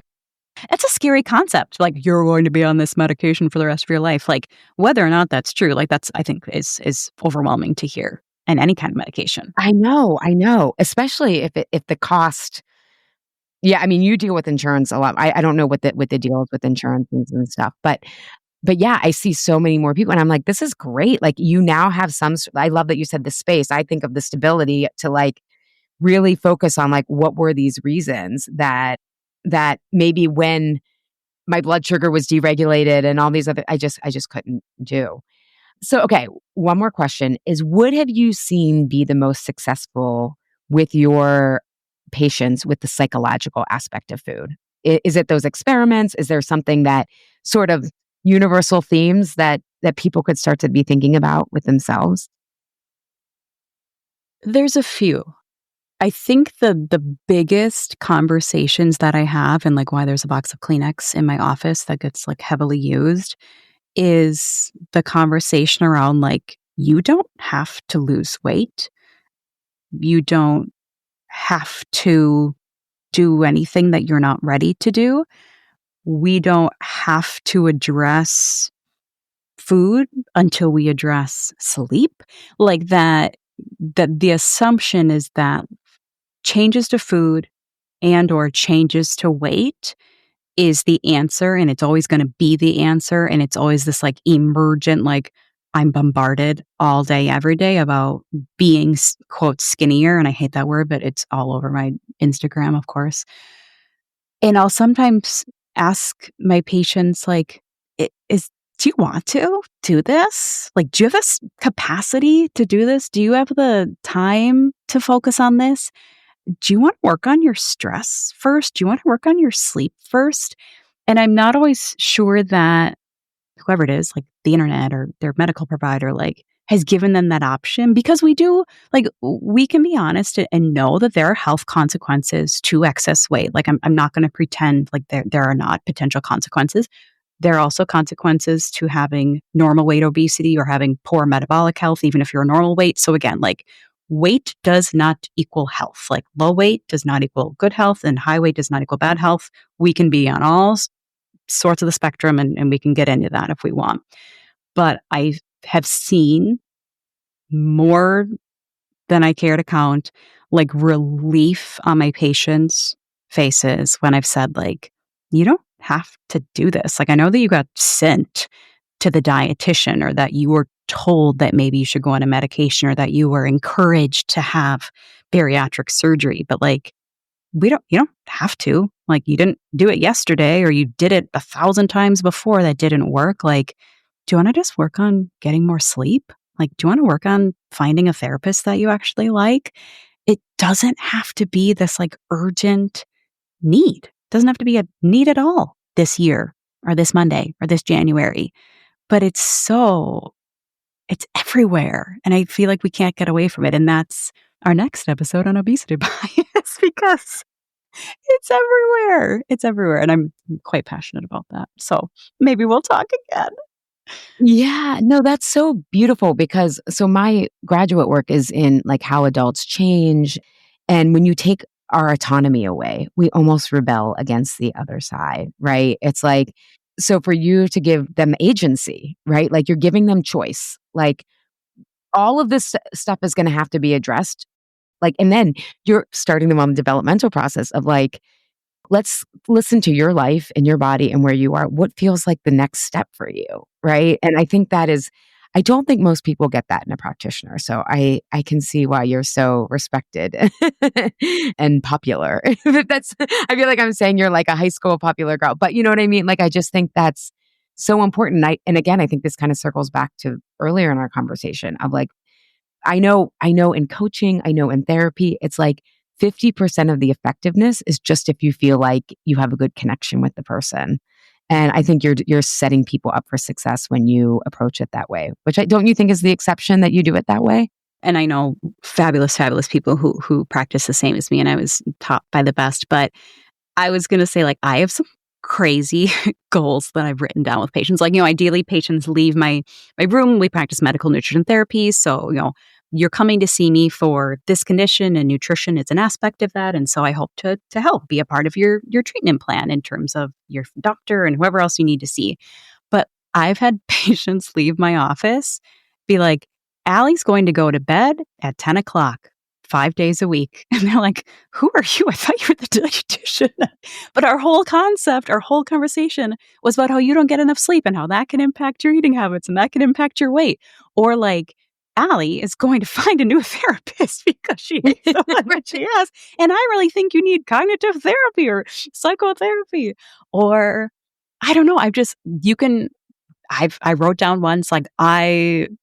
It's a scary concept. Like you're going to be on this medication for the rest of your life. Like whether or not that's true, like that's, I think is overwhelming to hear in any kind of medication. I know. Especially if the cost. Yeah, I mean, you deal with insurance a lot. I don't know what the deal is with insurance and stuff, but yeah, I see so many more people, and I'm like, this is great. Like you now have I love that you said the space. I think of the stability to like really focus on like what were these reasons that maybe when my blood sugar was deregulated and all these other, I just couldn't do. So, okay, one more question is, what have you seen be the most successful with your patients with the psychological aspect of food? Is it those experiments? Is there something that sort of universal themes that people could start to be thinking about with themselves? There's a few. I think the biggest conversations that I have, and like why there's a box of Kleenex in my office that gets like heavily used, is the conversation around like, you don't have to lose weight. You don't have to do anything that you're not ready to do. We don't have to address food until we address sleep. Like that the assumption is that changes to food and or changes to weight is the answer, and it's always going to be the answer, and it's always this like emergent, like I'm bombarded all day every day about being quote skinnier, and I hate that word, but it's all over my Instagram, of course. And I'll sometimes ask my patients like, do you want to do this? Like, do you have this capacity to do this? Do you have the time to focus on this? Do you want to work on your stress first? Do you want to work on your sleep first? And I'm not always sure that whoever it is, like the internet or their medical provider, like has given them that option, because we do, like, we can be honest and know that there are health consequences to excess weight. Like I'm not going to pretend like there are not potential consequences. There are also consequences to having normal weight obesity or having poor metabolic health, even if you're a normal weight. So again, like weight does not equal health. Like low weight does not equal good health, and high weight does not equal bad health. We can be on all sorts of the spectrum, and we can get into that if we want. But I have seen more than I care to count, like relief on my patients' faces when I've said like, you don't have to do this. Like I know that you got sent to the dietitian, or that you were told that maybe you should go on a medication, or that you were encouraged to have bariatric surgery, but like you don't have to. Like, you didn't do it yesterday, or you did it 1,000 times before that didn't work. Like, do you want to just work on getting more sleep? Like, do you want to work on finding a therapist that you actually like? It doesn't have to be this like urgent need. It doesn't have to be a need at all this year or this Monday or this January. But it's everywhere. And I feel like we can't get away from it. And that's our next episode on obesity bias because it's everywhere. It's everywhere. And I'm quite passionate about that. So maybe we'll talk again. Yeah, no, that's so beautiful because so my graduate work is in like how adults change. And when you take our autonomy away, we almost rebel against the other side, right? It's like, so for you to give them agency, right? Like you're giving them choice. Like all of this stuff is going to have to be addressed. Like, and then you're starting them on the developmental process of like, let's listen to your life and your body and where you are. What feels like the next step for you, right? And I think that is, I don't think most people get that in a practitioner. So I can see why you're so respected and popular. That's, I feel like I'm saying you're like a high school popular girl, but you know what I mean? Like, I just think that's so important. And again, I think this kind of circles back to earlier in our conversation of like, I know in coaching, I know in therapy, it's like 50% of the effectiveness is just if you feel like you have a good connection with the person. And I think you're setting people up for success when you approach it that way, which don't you think is the exception that you do it that way? And I know fabulous, fabulous people who practice the same as me, and I was taught by the best. But I was going to say, like, I have some crazy goals that I've written down with patients. Like, ideally patients leave my room. We practice medical nutrition therapy. So, you're coming to see me for this condition, and nutrition is an aspect of that. And so I hope to help be a part of your treatment plan in terms of your doctor and whoever else you need to see. But I've had patients leave my office be like, Allie's going to go to bed at 10 o'clock. 5 days a week. And they're like, who are you? I thought you were the dietitian. But our whole conversation was about how you don't get enough sleep and how that can impact your eating habits and that can impact your weight. Or like, Allie is going to find a new therapist because she hates the one that she has. And I really think you need cognitive therapy or psychotherapy. Or I don't know. I wrote down once, like, I'm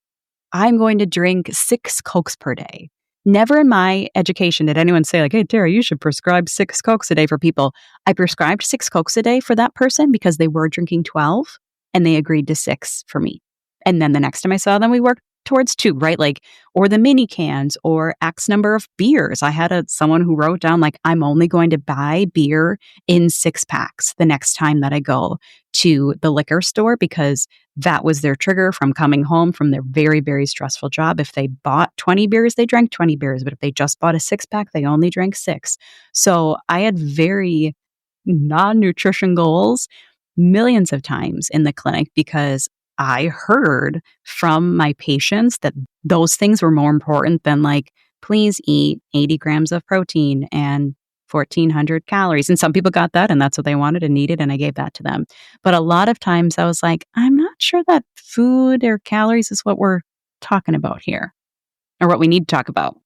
going to drink 6 Cokes per day. Never in my education did anyone say like, hey, Tara, you should prescribe 6 Cokes a day for people. I prescribed 6 Cokes a day for that person because they were drinking 12 and they agreed to 6 for me. And then the next time I saw them, we worked towards 2, right? Like, or the mini cans or X number of beers. I had someone who wrote down like, I'm only going to buy beer in 6 packs the next time that I go to the liquor store because that was their trigger from coming home from their very, very stressful job. If they bought 20 beers, they drank 20 beers. But if they just bought a 6-pack, they only drank 6. So I had very non-nutrition goals millions of times in the clinic because I heard from my patients that those things were more important than like, please eat 80 grams of protein and 1,400 calories. And some people got that and that's what they wanted and needed. And I gave that to them. But a lot of times I was like, I'm not sure that food or calories is what we're talking about here or what we need to talk about.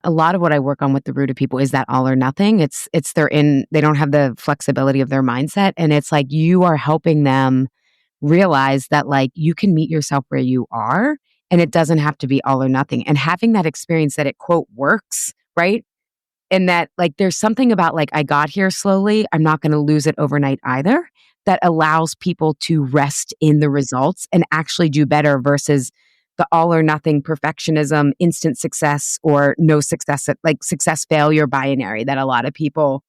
A lot of what I work on with the root of people is that all or nothing. They don't have the flexibility of their mindset. And it's like you are helping them realize that like you can meet yourself where you are and it doesn't have to be all or nothing. And having that experience that it quote works, right? And that like there's something about like I got here slowly, I'm not going to lose it overnight either, that allows people to rest in the results and actually do better versus the all or nothing perfectionism, instant success or no success, like success failure binary that a lot of people,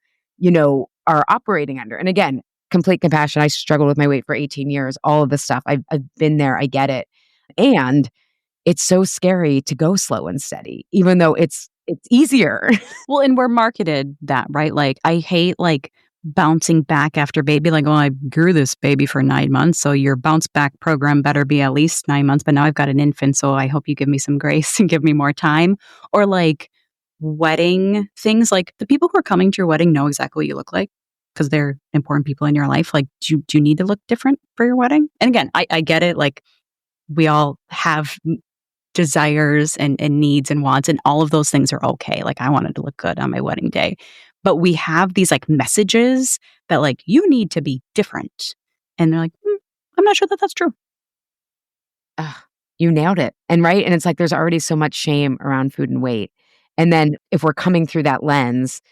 are operating under. And again, complete compassion. I struggled with my weight for 18 years, all of this stuff. I've been there. I get it. And it's so scary to go slow and steady, even though it's easier. Well, and we're marketed that, right? Like, I hate like bouncing back after baby. Like, I grew this baby for 9 months. So your bounce back program better be at least 9 months. But now I've got an infant. So I hope you give me some grace and give me more time. Or like wedding things, like the people who are coming to your wedding know exactly what you look like because they're important people in your life. Like, do you need to look different for your wedding? And again, I get it. Like, we all have desires and needs and wants, and all of those things are okay. Like, I wanted to look good on my wedding day. But we have these like messages that like, you need to be different. And they're like, I'm not sure that that's true. You nailed it. And it's like there's already so much shame around food and weight. And then if we're coming through that lens,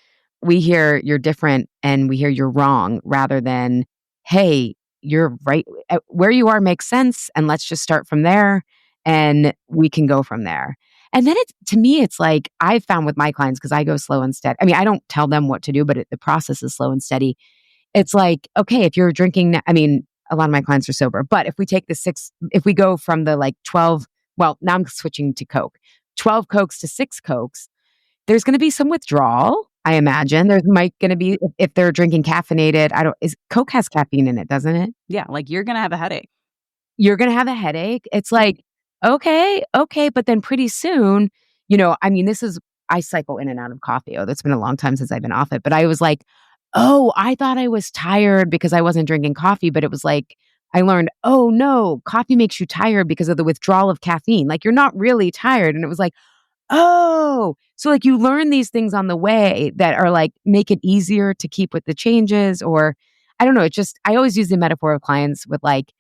we hear you're different and we hear you're wrong rather than, hey, you're right. Where you are makes sense. And let's just start from there and we can go from there. And then to me, it's like I've found with my clients, because I go slow and steady. I mean, I don't tell them what to do, but the process is slow and steady. It's like, okay, if you're drinking, a lot of my clients are sober, but if we take if we go from the like 12, well, now I'm switching to Coke, 12 Cokes to 6 Cokes, there's going to be some withdrawal. I imagine there's might going to be, if they're drinking caffeinated, Coke has caffeine in it, doesn't it? Yeah. Like you're going to have a headache. You're going to have a headache. It's like, okay. But then pretty soon, I cycle in and out of coffee. Oh, that's been a long time since I've been off it. But I was like, oh, I thought I was tired because I wasn't drinking coffee. But it was like, I learned, oh no, coffee makes you tired because of the withdrawal of caffeine. Like you're not really tired. And it was like, oh, so like you learn these things on the way that are like, make it easier to keep with the changes, or I don't know. I always use the metaphor of clients with like,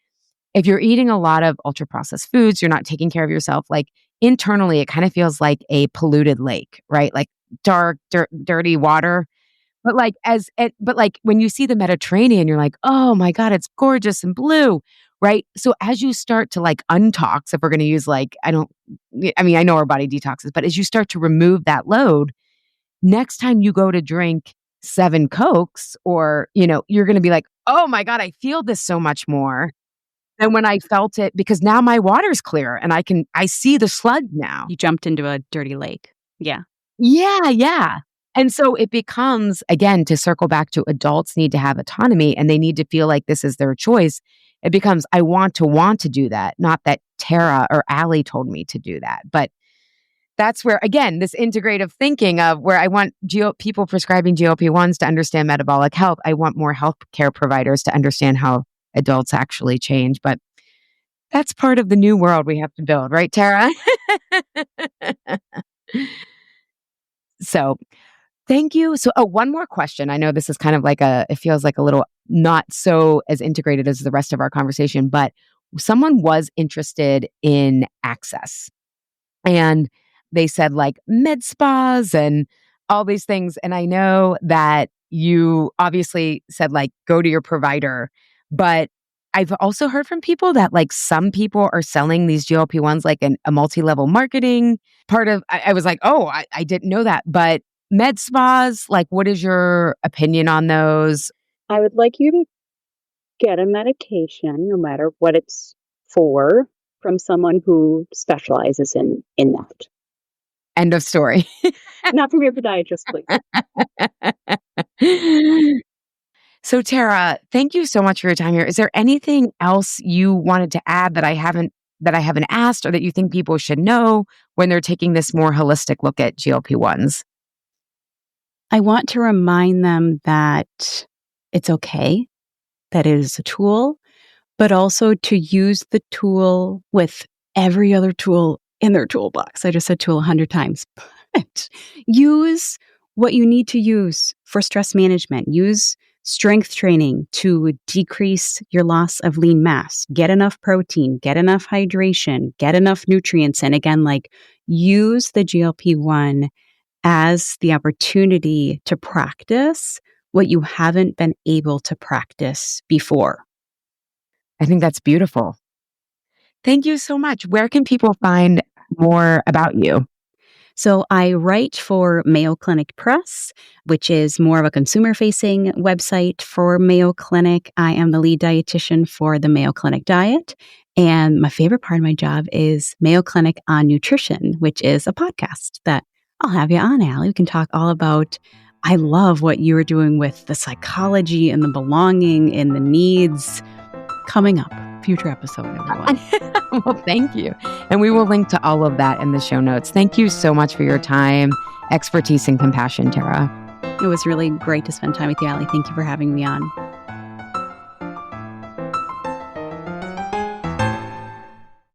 if you're eating a lot of ultra processed foods, you're not taking care of yourself, like internally, it kind of feels like a polluted lake, right? Like dark, dirty water. But like when you see the Mediterranean, you're like, oh my God, it's gorgeous and blue, right? So as you start to like untox, if we're going to use like, I know our body detoxes, but as you start to remove that load, next time you go to drink 7 Cokes, or, you're going to be like, oh my God, I feel this so much more than when I felt it, because now my water's clear and I see the sludge now. You jumped into a dirty lake. Yeah. Yeah. And so it becomes, again, to circle back to adults need to have autonomy and they need to feel like this is their choice. It becomes, I want to do that, not that Tara or Allie told me to do that. But that's where, again, this integrative thinking of where I want people prescribing GLP-1s to understand metabolic health. I want more healthcare providers to understand how adults actually change. But that's part of the new world we have to build, right, Tara? So thank you. So, one more question. I know this is kind of like it feels like a little not so as integrated as the rest of our conversation, but someone was interested in access and they said like med spas and all these things. And I know that you obviously said like, go to your provider, but I've also heard from people that like some people are selling these GLP-1s like a multi-level marketing part of, I was like, oh, I didn't know that. But med spas, like what is your opinion on those? I would like you to get a medication, no matter what it's for, from someone who specializes in that. End of story. Not from your podiatrist, please. So Tara, thank you so much for your time here. Is there anything else you wanted to add that I haven't asked, or that you think people should know when they're taking this more holistic look at GLP-1s? I want to remind them that it's okay, that it is a tool, but also to use the tool with every other tool in their toolbox. I just said tool 100 times. But use what you need to use for stress management. Use strength training to decrease your loss of lean mass. Get enough protein, get enough hydration, get enough nutrients. And again, like use the GLP-1 as the opportunity to practice what you haven't been able to practice before. I think that's beautiful. Thank you so much. Where can people find more about you? So I write for Mayo Clinic Press, which is more of a consumer-facing website for Mayo Clinic. I am the lead dietitian for the Mayo Clinic Diet. And my favorite part of my job is Mayo Clinic on Nutrition, which is a podcast that I'll have you on, Allie. We can talk all about, I love what you were doing with the psychology and the belonging and the needs. Coming up, future episode, everyone. Well, thank you. And we will link to all of that in the show notes. Thank you so much for your time, expertise, and compassion, Tara. It was really great to spend time with you, Allie. Thank you for having me on.